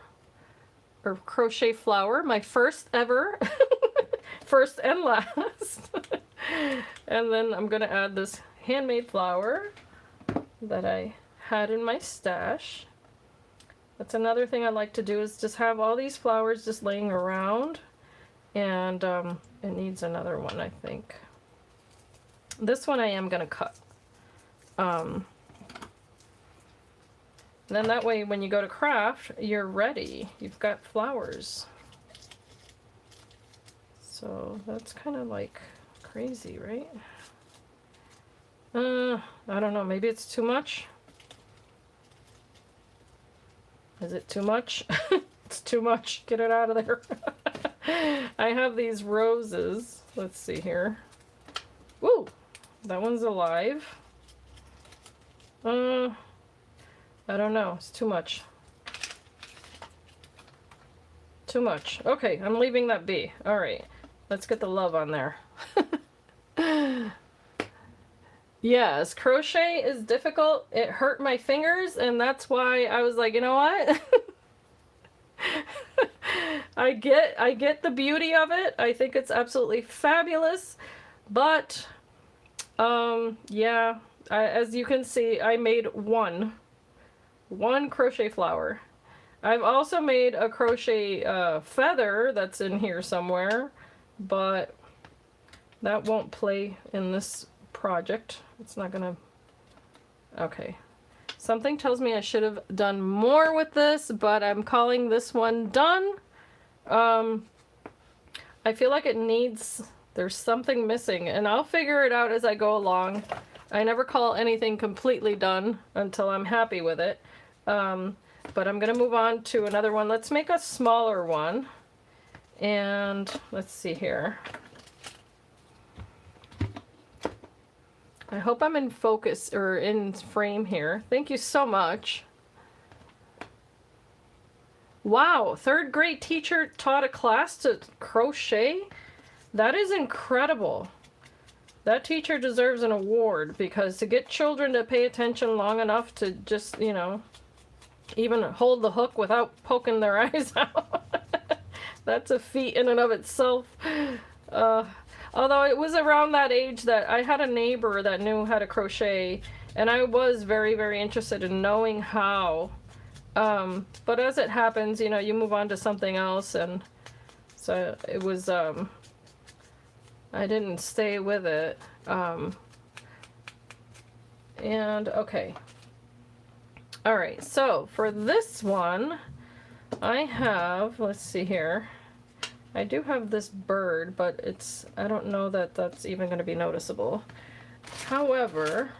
or crochet flower, my first ever, first and last. And then I'm gonna add this handmade flower that I had in my stash. That's another thing I like to do, is just have all these flowers just laying around. And it needs another one, I think. This one I am gonna cut. Then that way when you go to craft, you're ready. You've got flowers. So that's kind of like crazy, right? I don't know, maybe it's too much. Is it too much? It's too much. Get it out of there. I have these roses. Let's see here. Woo! That one's alive. I don't know. It's too much. Too much. Okay, I'm leaving that be. All right. Let's get the love on there. Yes, crochet is difficult. It hurt my fingers, and that's why I was like, you know what? I get the beauty of it. I think it's absolutely fabulous. But yeah, as you can see, I made one crochet flower. I've also made a crochet feather that's in here somewhere, but that won't play in this project. It's not gonna... Okay. Something tells me I should have done more with this, but I'm calling this one done. I feel like it needs... There's something missing, and I'll figure it out as I go along. I never call anything completely done until I'm happy with it. But I'm going to move on to another one. Let's make a smaller one. And let's see here. I hope I'm in focus or in frame here. Thank you so much. Wow, third grade teacher taught a class to crochet? That is incredible. That teacher deserves an award, because to get children to pay attention long enough to just, you know, even hold the hook without poking their eyes out, that's a feat in and of itself. Although it was around that age that I had a neighbor that knew how to crochet, and I was very, very interested in knowing how. But as it happens, you know, you move on to something else, and so it was, I didn't stay with it. And okay. All right, so for this one, I have, let's see here. I do have this bird, but it's, I don't know that that's even going to be noticeable. However,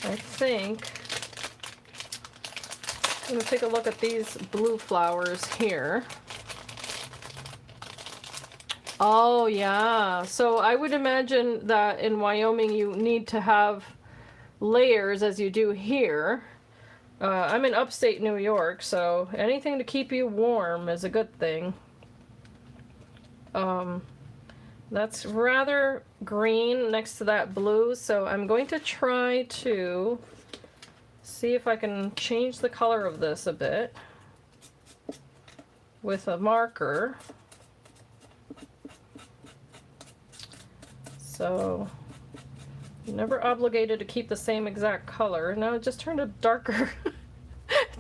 I think I'm going to take a look at these blue flowers here. Oh yeah, so I would imagine that in Wyoming you need to have layers as you do here. I'm in upstate New York, so anything to keep you warm is a good thing. That's rather green next to that blue, so I'm going to try to see if I can change the color of this a bit with a marker. So, never obligated to keep the same exact color. Now it just turned a darker,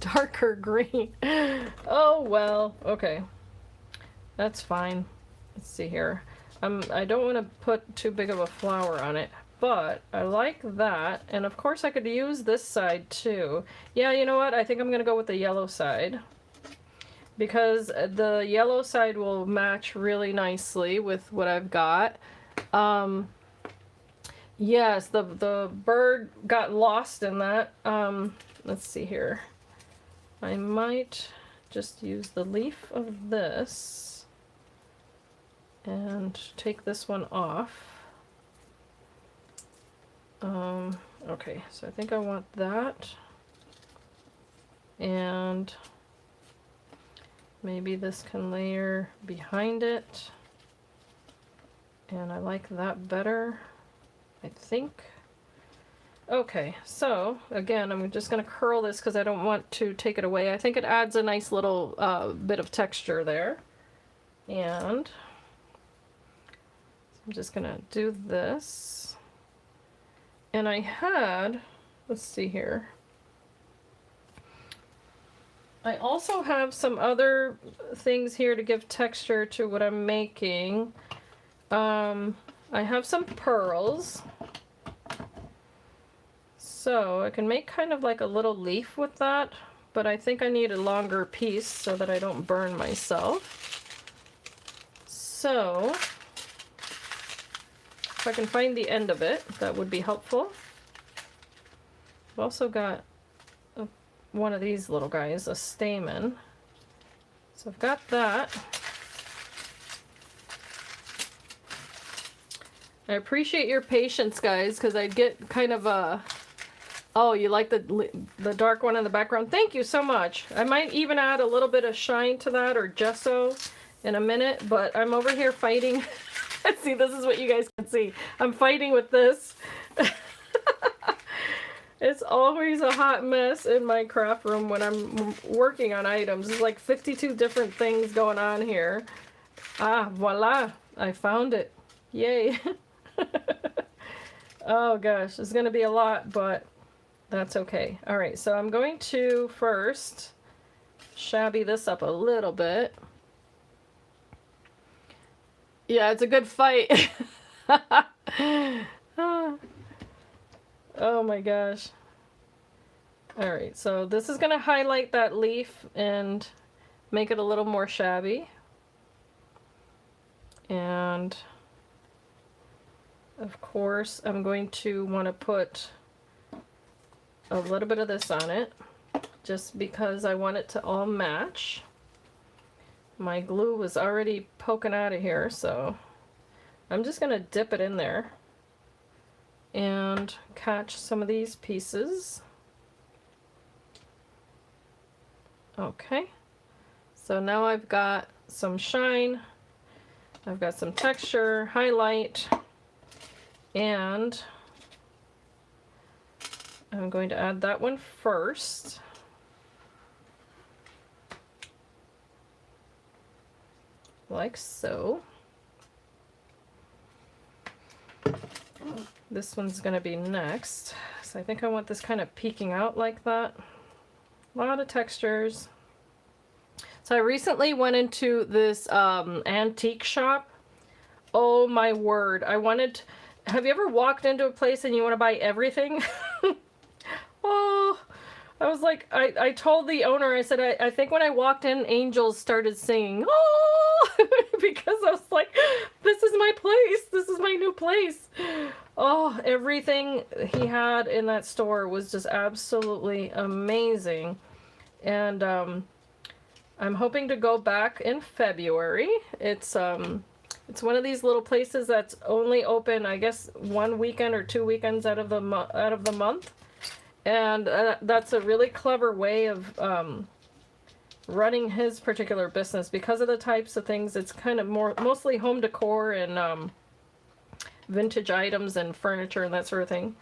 darker green. Oh well, okay. That's fine. Let's see here. I don't want to put too big of a flower on it, but I like that. And of course I could use this side too. Yeah, you know what? I think I'm going to go with the yellow side, because the yellow side will match really nicely with what I've got. Yes, the bird got lost in that. Let's see here. I might just use the leaf of this and take this one off. Okay, so I think I want that. And maybe this can layer behind it. And I like that better, I think. Okay, so again, I'm just going to curl this because I don't want to take it away. I think it adds a nice little bit of texture there. And I'm just going to do this. And I had, let's see here. I also have some other things here to give texture to what I'm making. I have some pearls. So I can make kind of like a little leaf with that, but I think I need a longer piece so that I don't burn myself. So if I can find the end of it, that would be helpful. I've also got one of these little guys, a stamen. So I've got that. I appreciate your patience, guys, because I'd get kind of a... Oh, you like the dark one in the background? Thank you so much. I might even add a little bit of shine to that, or gesso, in a minute, but I'm over here fighting. See, this is what you guys can see. I'm fighting with this. It's always a hot mess in my craft room when I'm working on items. There's like 52 different things going on here. Ah, voila. I found it. Yay. Oh gosh, it's going to be a lot, but that's okay. All right, so I'm going to first shabby this up a little bit. Yeah, it's a good fight. Oh my gosh. All right, so this is going to highlight that leaf and make it a little more shabby. And of course, I'm going to want to put a little bit of this on it, just because I want it to all match. My glue was already poking out of here, so I'm just going to dip it in there and catch some of these pieces. Okay, so now I've got some shine, I've got some texture, highlight, And I'm going to add that one first. Like so. This one's going to be next. So I think I want this kind of peeking out like that. A lot of textures. So I recently went into this antique shop. Oh my word. Have you ever walked into a place and you want to buy everything? Oh, I was like, I told the owner, I said, I think when I walked in, angels started singing. Oh, because I was like, this is my place. This is my new place. Oh, everything he had in that store was just absolutely amazing. And I'm hoping to go back in February. It's one of these little places that's only open, I guess, one weekend or 2 weekends out of the month. And that's a really clever way of running his particular business because of the types of things. It's kind of mostly home decor and vintage items and furniture and that sort of thing.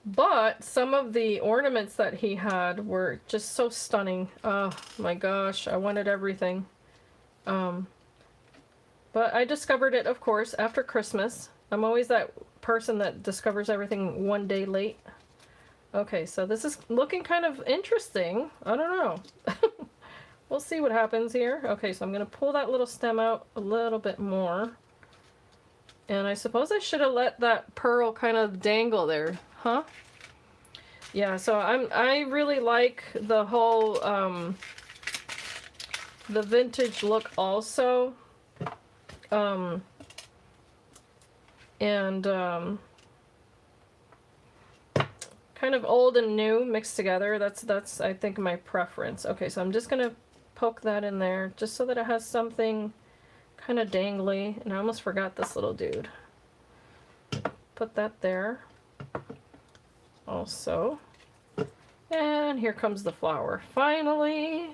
But some of the ornaments that he had were just so stunning. Oh my gosh, I wanted everything. But I discovered it, of course, after Christmas. I'm always that person that discovers everything one day late. Okay, so this is looking kind of interesting. I don't know. We'll see what happens here. Okay, so I'm going to pull that little stem out a little bit more. And I suppose I should have let that pearl kind of dangle there, huh? Yeah, so I really like the whole the vintage look also. Kind of old and new mixed together. That's I think my preference. Okay, so I'm just gonna poke that in there just so that it has something kind of dangly. And I almost forgot this little dude. Put that there also. And here comes the flower. Finally.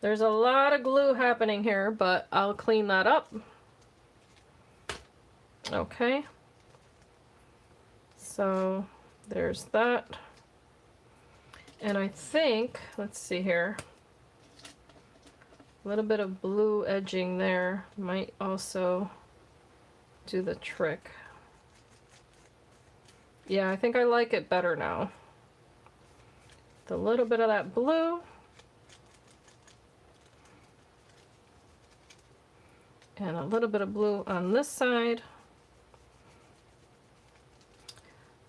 There's a lot of glue happening here, but I'll clean that up. Okay. So there's that. And I think, let's see here, a little bit of blue edging there might also do the trick. Yeah, I think I like it better now. With a little bit of that blue. And a little bit of blue on this side.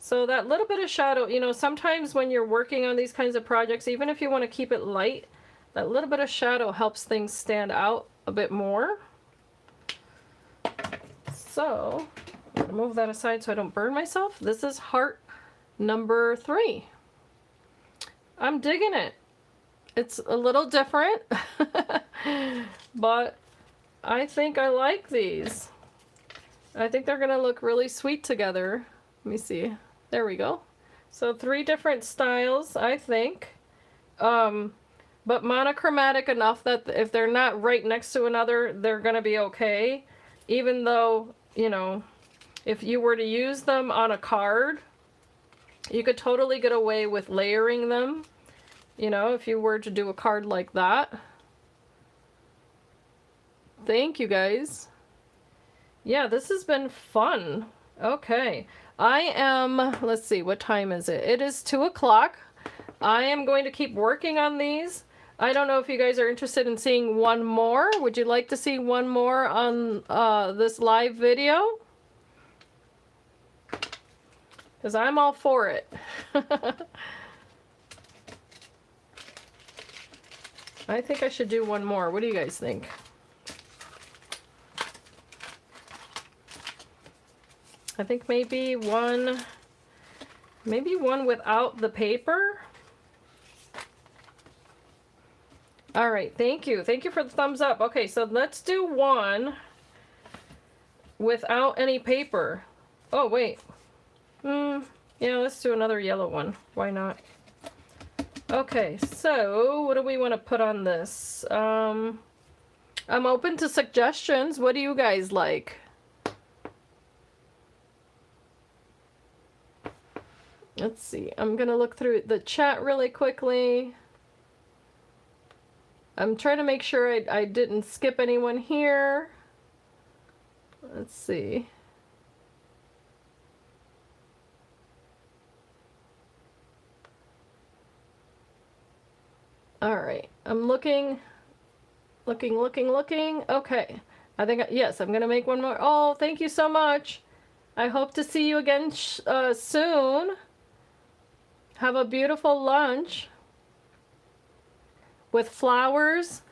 So that little bit of shadow, you know, sometimes when you're working on these kinds of projects, even if you want to keep it light, that little bit of shadow helps things stand out a bit more. So, I'm going to move that aside so I don't burn myself. This is heart number 3. I'm digging it. It's a little different, but I think I like these. I think they're going to look really sweet together. Let me see. There we go. So 3 different styles, I think. But monochromatic enough that if they're not right next to another, they're going to be okay. Even though, you know, if you were to use them on a card, you could totally get away with layering them. You know, if you were to do a card like that. Thank you guys. Yeah, this has been fun. Okay. I am, let's see, what time is it? It is 2 o'clock. I am going to keep working on these. I don't know if you guys are interested in seeing one more. Would you like to see one more on this live video? Because I'm all for it. I think I should do one more. What do you guys think? I think maybe one without the paper. All right, thank you. Thank you for the thumbs up. Okay, so let's do one without any paper. Oh, wait. Yeah, let's do another yellow one. Why not? Okay, so what do we want to put on this? I'm open to suggestions. What do you guys like? Let's see. I'm going to look through the chat really quickly. I'm trying to make sure I didn't skip anyone here. Let's see. All right. I'm looking. Okay. I think, yes, I'm going to make one more. Oh, thank you so much. I hope to see you again soon. Have a beautiful lunch with flowers.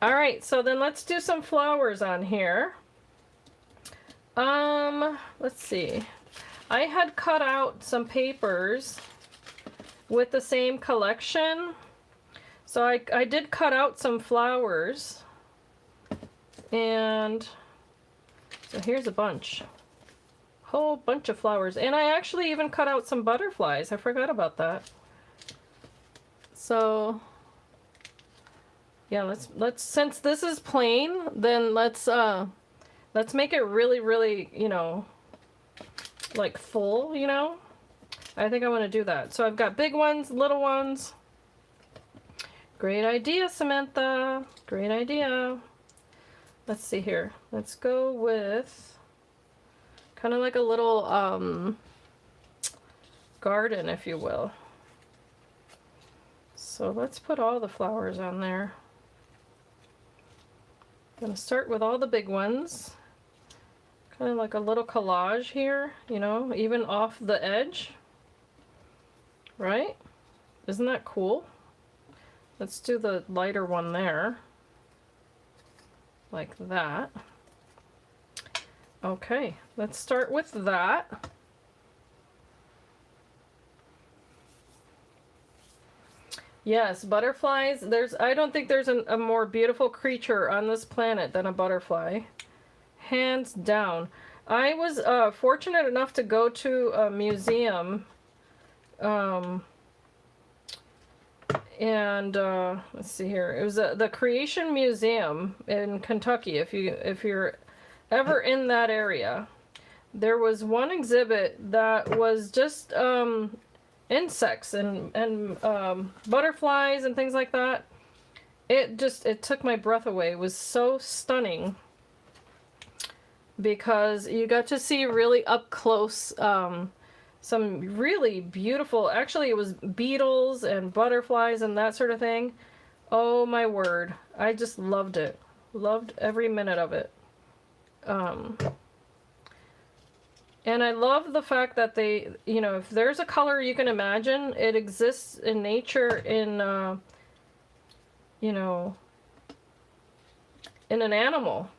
All right, so then let's do some flowers on here. Let's see. I had cut out some papers with the same collection. So I did cut out some flowers. And so here's a bunch. Whole bunch of flowers. And I actually even cut out some butterflies. I forgot about that. So yeah, let's since this is plain, then let's make it really, really, you know, like full, you know? I think I want to do that. So I've got big ones, little ones. Great idea, Samantha. Great idea. Let's see here. Let's go with kind of like a little garden, if you will. So let's put all the flowers on there. I'm going to start with all the big ones. Kind of like a little collage here, you know, even off the edge. Right? Isn't that cool? Let's do the lighter one there. Like that. Okay, let's start with that. Yes, butterflies. I don't think there's a more beautiful creature on this planet than a butterfly. Hands down. I was fortunate enough to go to a museum. Let's see here. It was the Creation Museum in Kentucky. If you're ever in that area, there was one exhibit that was just insects and butterflies and things like that. It took my breath away. It was so stunning because you got to see really up close some really beautiful, actually it was beetles and butterflies and that sort of thing. Oh my word. I just loved it. Loved every minute of it. And I love the fact that they, you know, if there's a color you can imagine, it exists in nature in, you know, in an animal.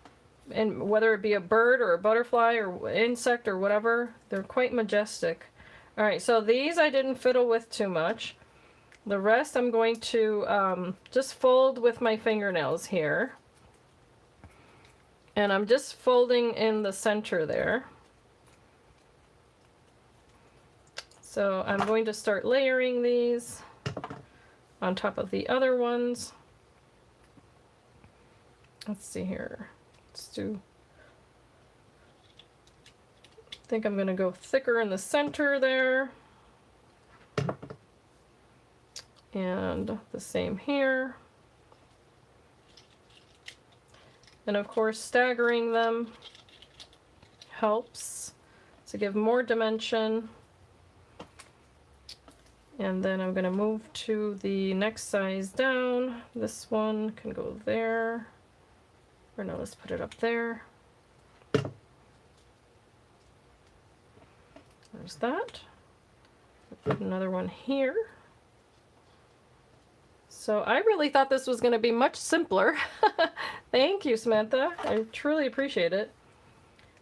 And whether it be a bird or a butterfly or insect or whatever, they're quite majestic. All right, so these I didn't fiddle with too much. The rest I'm going to just fold with my fingernails here. And I'm just folding in the center there. So I'm going to start layering these on top of the other ones. Let's see here. Let's do... I think I'm going to go thicker in the center there. And the same here. And of course, staggering them helps to give more dimension. And then I'm going to move to the next size down. This one can go there. Or no, let's put it up there. There's that. Put another one here. So I really thought this was going to be much simpler. Thank you, Samantha. I truly appreciate it.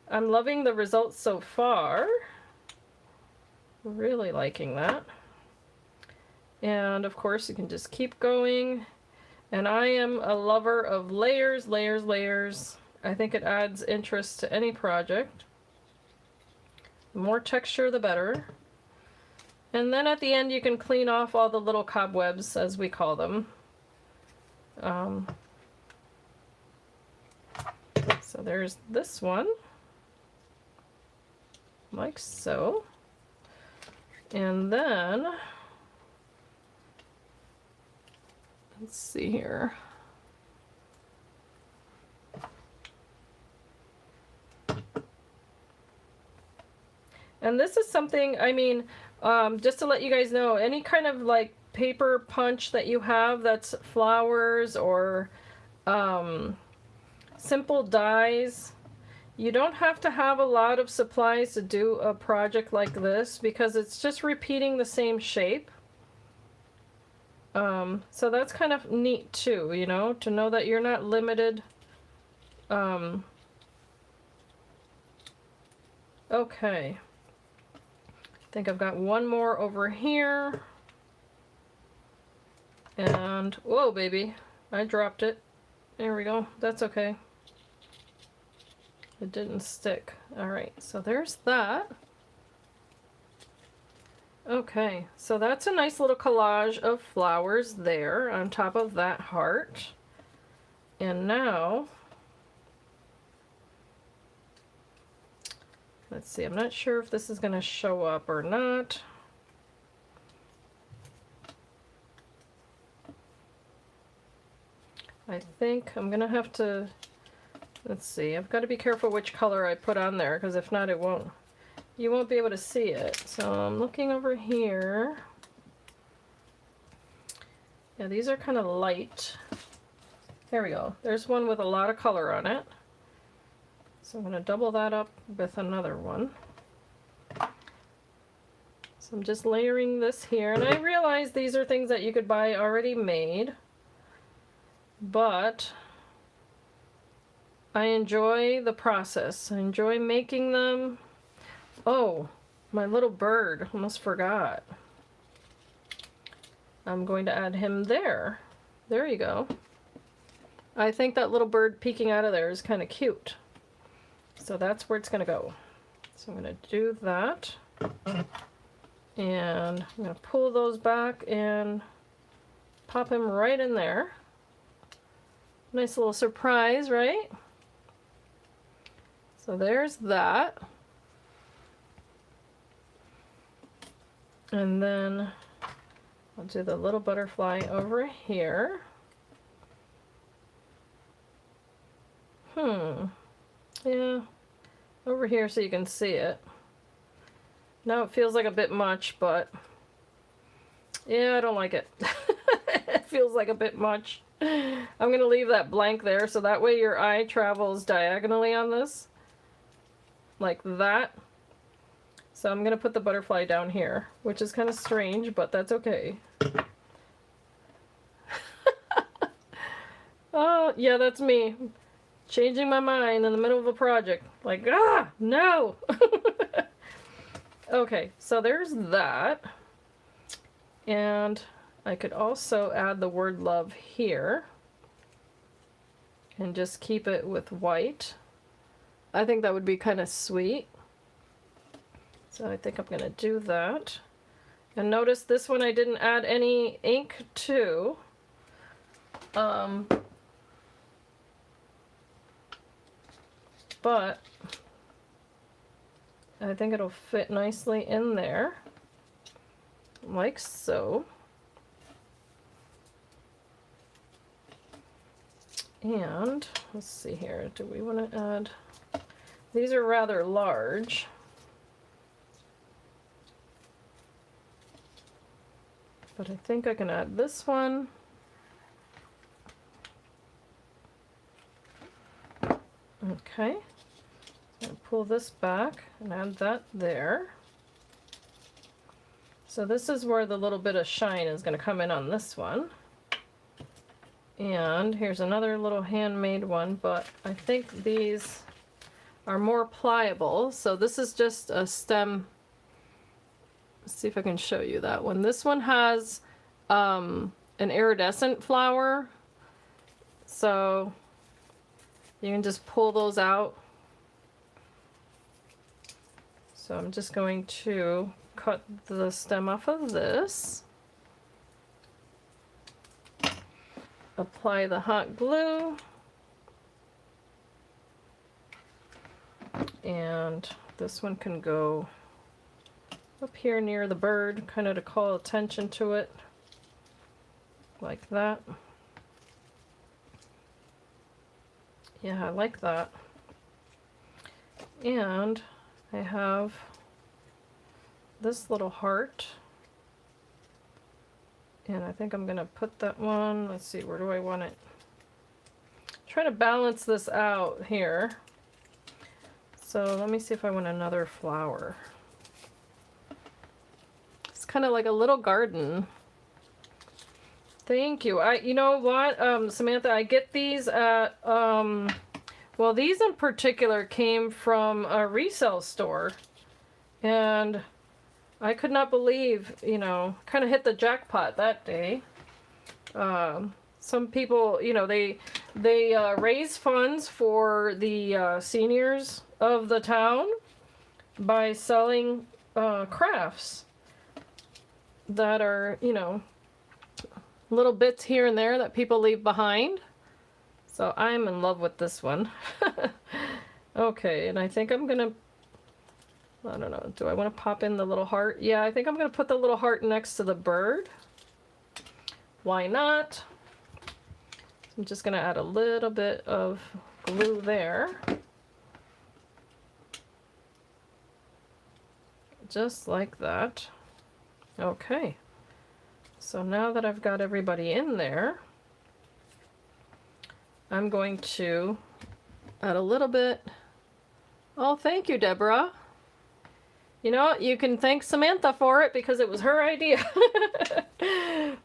I'm loving the results so far. Really liking that. And of course you can just keep going. And I am a lover of layers, layers, layers. I think it adds interest to any project. The more texture, the better. And then at the end you can clean off all the little cobwebs, as we call them. So there's this one, like so. And then, let's see here. And this is something, I mean, just to let you guys know, any kind of like paper punch that you have that's flowers or simple dies, you don't have to have a lot of supplies to do a project like this because it's just repeating the same shape. So that's kind of neat too, you know, to know that you're not limited. Okay. I think I've got one more over here. And, whoa, baby, I dropped it. There we go. That's okay. It didn't stick. All right, so there's that. Okay, so that's a nice little collage of flowers there on top of that heart. And now, let's see, I'm not sure if this is going to show up or not. I think I'm going to have to, let's see, I've got to be careful which color I put on there because if not you won't be able to see it. So I'm looking over here. Yeah, these are kind of light. There we go. There's one with a lot of color on it. So I'm going to double that up with another one. So I'm just layering this here. And I realize these are things that you could buy already made. But I enjoy the process. I enjoy making them. Oh, my little bird. Almost forgot. I'm going to add him there. There you go. I think that little bird peeking out of there is kind of cute. So that's where it's going to go. So I'm going to do that. And I'm going to pull those back and pop him right in there. Nice little surprise, right? So there's that. And then I'll do the little butterfly over here. Yeah, over here so you can see it. Now it feels like a bit much, but yeah, I don't like it. It feels like a bit much. I'm going to leave that blank there so that way your eye travels diagonally on this. Like that. So I'm going to put the butterfly down here, which is kind of strange, but that's okay. Oh, yeah, that's me. Changing my mind in the middle of a project. Like, no! Okay, so there's that. And I could also add the word love here. And just keep it with white. I think that would be kind of sweet. So I think I'm going to do that. And notice this one I didn't add any ink to. But I think it'll fit nicely in there, like so. And let's see here, do we want to add, these are rather large. But I think I can add this one. Okay. And pull this back and add that there. So this is where the little bit of shine is going to come in on this one. And here's another little handmade one, but I think these are more pliable. So this is just a stem. Let's see if I can show you that one. This one has an iridescent flower. So you can just pull those out. So I'm just going to cut the stem off of this. Apply the hot glue. And this one can go up here near the bird, kind of to call attention to it, like that. Yeah, I like that. And I have this little heart. And I think I'm going to put that one, let's see, where do I want it? Try to balance this out here. So let me see if I want another flower. It's kind of like a little garden. Thank you. You know what, Samantha, I get these at, well, these in particular came from a resale store. And I could not believe, you know, kind of hit the jackpot that day. Some people, you know, they raise funds for the seniors of the town by selling crafts that are, you know, little bits here and there that people leave behind. So I'm in love with this one. Okay, and I think I'm gonna, I don't know, do I want to pop in the little heart? Yeah, I think I'm gonna put the little heart next to the bird. Why not? I'm just gonna add a little bit of glue there. Just like that. Okay. So now that I've got everybody in there, I'm going to add a little bit. Oh, thank you, Deborah. You know, you can thank Samantha for it because it was her idea.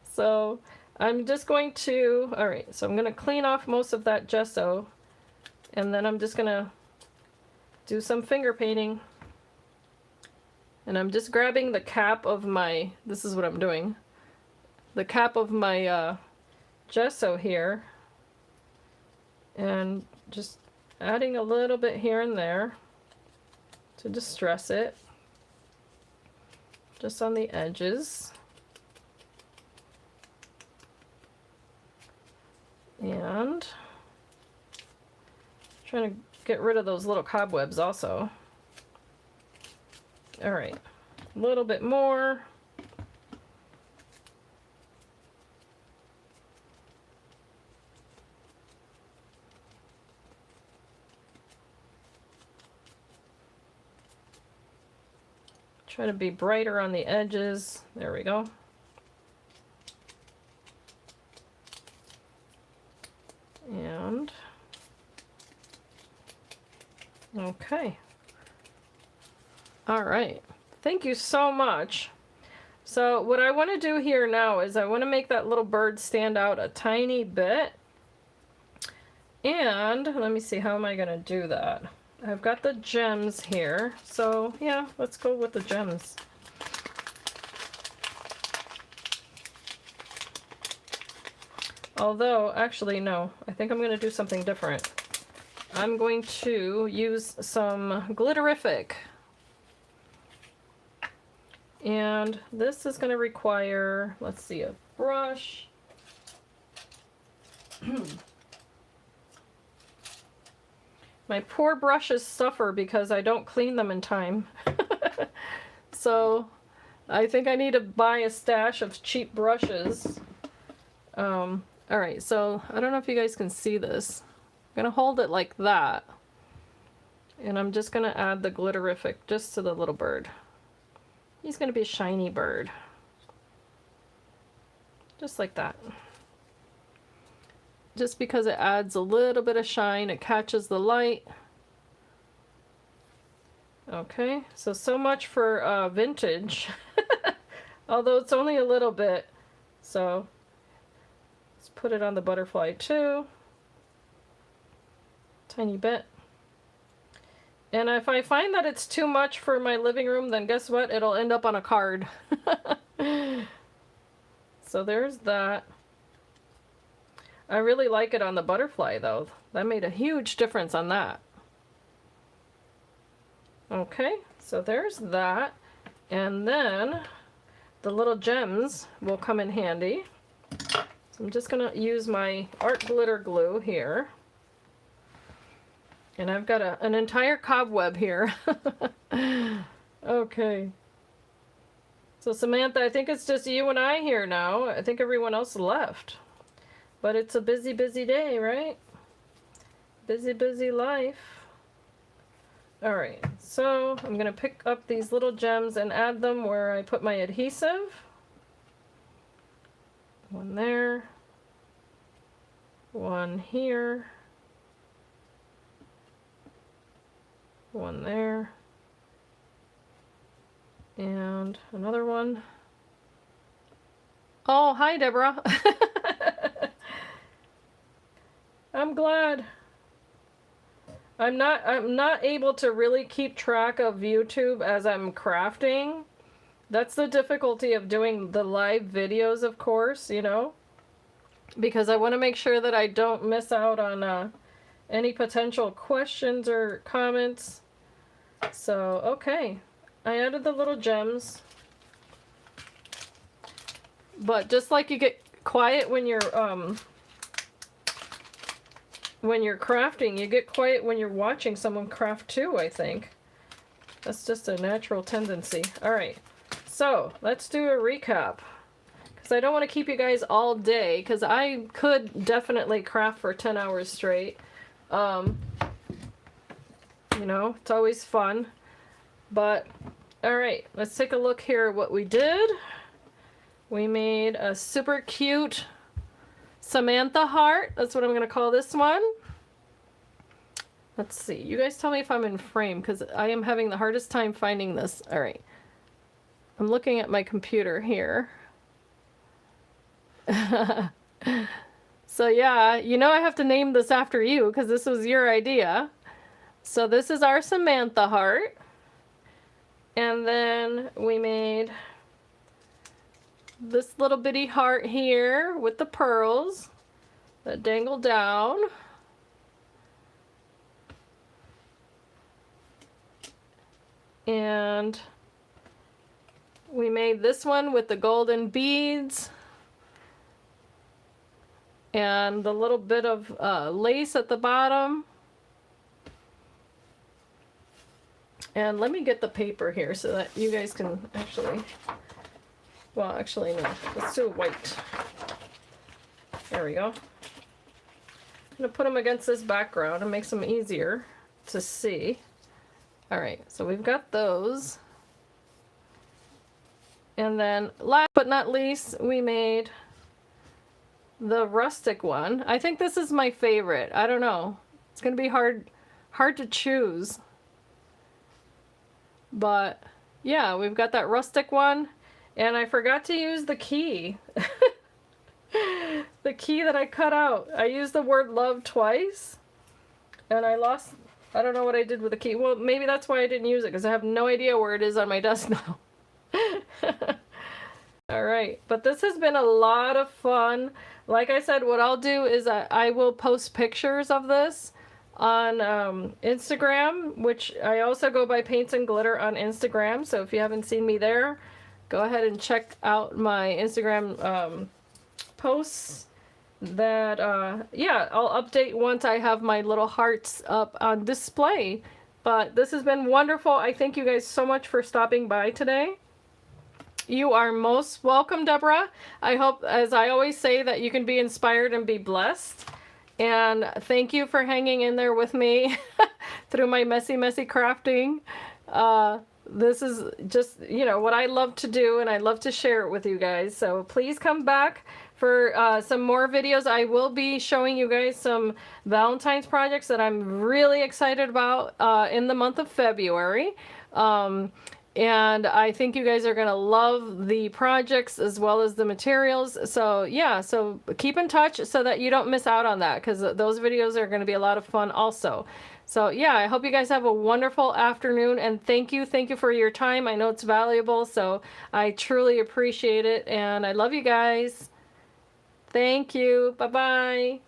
So I'm just going to, all right, so I'm going to clean off most of that gesso, and then I'm just going to do some finger painting. And I'm just grabbing the cap of my, this is what I'm doing, the cap of my gesso here, and just adding a little bit here and there to distress it, just on the edges. And trying to get rid of those little cobwebs also. All right, a little bit more. Try to be brighter on the edges. There we go. And okay. All right. Thank you so much. So what I want to do here now is I want to make that little bird stand out a tiny bit. And let me see, how am I going to do that? I've got the gems here. So yeah, let's go with the gems. Although, actually, no. I think I'm going to do something different. I'm going to use some Glitterific. And this is going to require, let's see, a brush. My poor brushes suffer because I don't clean them in time. So I think I need to buy a stash of cheap brushes. Alright, so I don't know if you guys can see this. I'm going to hold it like that. And I'm just going to add the Glitterific just to the little bird. He's going to be a shiny bird. Just like that. Just because it adds a little bit of shine, it catches the light. Okay, so much for vintage. Although it's only a little bit. So let's put it on the butterfly too. Tiny bit. And if I find that it's too much for my living room, then guess what? It'll end up on a card. So there's that. I really like it on the butterfly though. That made a huge difference on that. Okay, so there's that. And then the little gems will come in handy. So I'm just going to use my art glitter glue here. And I've got an entire cobweb here. Okay. So Samantha, I think it's just you and I here now. I think everyone else left. But it's a busy, busy day, right? Busy, busy life. Alright, so I'm going to pick up these little gems and add them where I put my adhesive. One there. One here. One there. And another one. Oh, hi, Deborah. I'm glad. I'm not able to really keep track of YouTube as I'm crafting. That's the difficulty of doing the live videos, of course, you know, because I want to make sure that I don't miss out on any potential questions or comments. So, okay. I added the little gems. But just like you get quiet when you're crafting, you get quiet when you're watching someone craft too, I think. That's just a natural tendency. Alright, so let's do a recap. Because I don't want to keep you guys all day, because I could definitely craft for 10 hours straight. You know, it's always fun. But, alright, let's take a look here at what we did. We made a super cute Samantha heart. That's what I'm going to call this one. Let's see. You guys tell me if I'm in frame, because I am having the hardest time finding this. Alright. I'm looking at my computer here. So yeah, you know I have to name this after you, because this was your idea. So this is our Samantha heart. And then we made this little bitty heart here with the pearls that dangle down. And we made this one with the golden beads and the little bit of lace at the bottom. And let me get the paper here so that you guys can actually, well, actually no, let's do white. There we go. I'm gonna put them against this background and makes them easier to see. All right, so we've got those. And then last but not least, we made the rustic one. I think this is my favorite. I don't know. It's gonna be hard to choose. But yeah, we've got that rustic one, and I forgot to use the key. The key that I cut out. I used the word love twice, and I don't know what I did with the key. Well, maybe that's why I didn't use it, because I have no idea where it is on my desk now. Alright, but this has been a lot of fun. Like I said, what I'll do is I will post pictures of this on Instagram, which I also go by Paintsandglitter on Instagram, so if you haven't seen me there, go ahead and check out my Instagram posts that yeah, I'll update once I have my little hearts up on display. But this has been wonderful. I thank you guys so much for stopping by today. You are most welcome, Deborah. I hope, as I always say, that you can be inspired and be blessed. And thank you for hanging in there with me through my messy crafting. This is just, you know, what I love to do, and I love to share it with you guys. So please come back for some more videos. I will be showing you guys some Valentine's projects that I'm really excited about in the month of February. And I think you guys are going to love the projects as well as the materials. So yeah, so keep in touch so that you don't miss out on that, because those videos are going to be a lot of fun also. So yeah, I hope you guys have a wonderful afternoon, and thank you for your time. I know it's valuable, so I truly appreciate it, and I love you guys. Thank you. Bye-bye.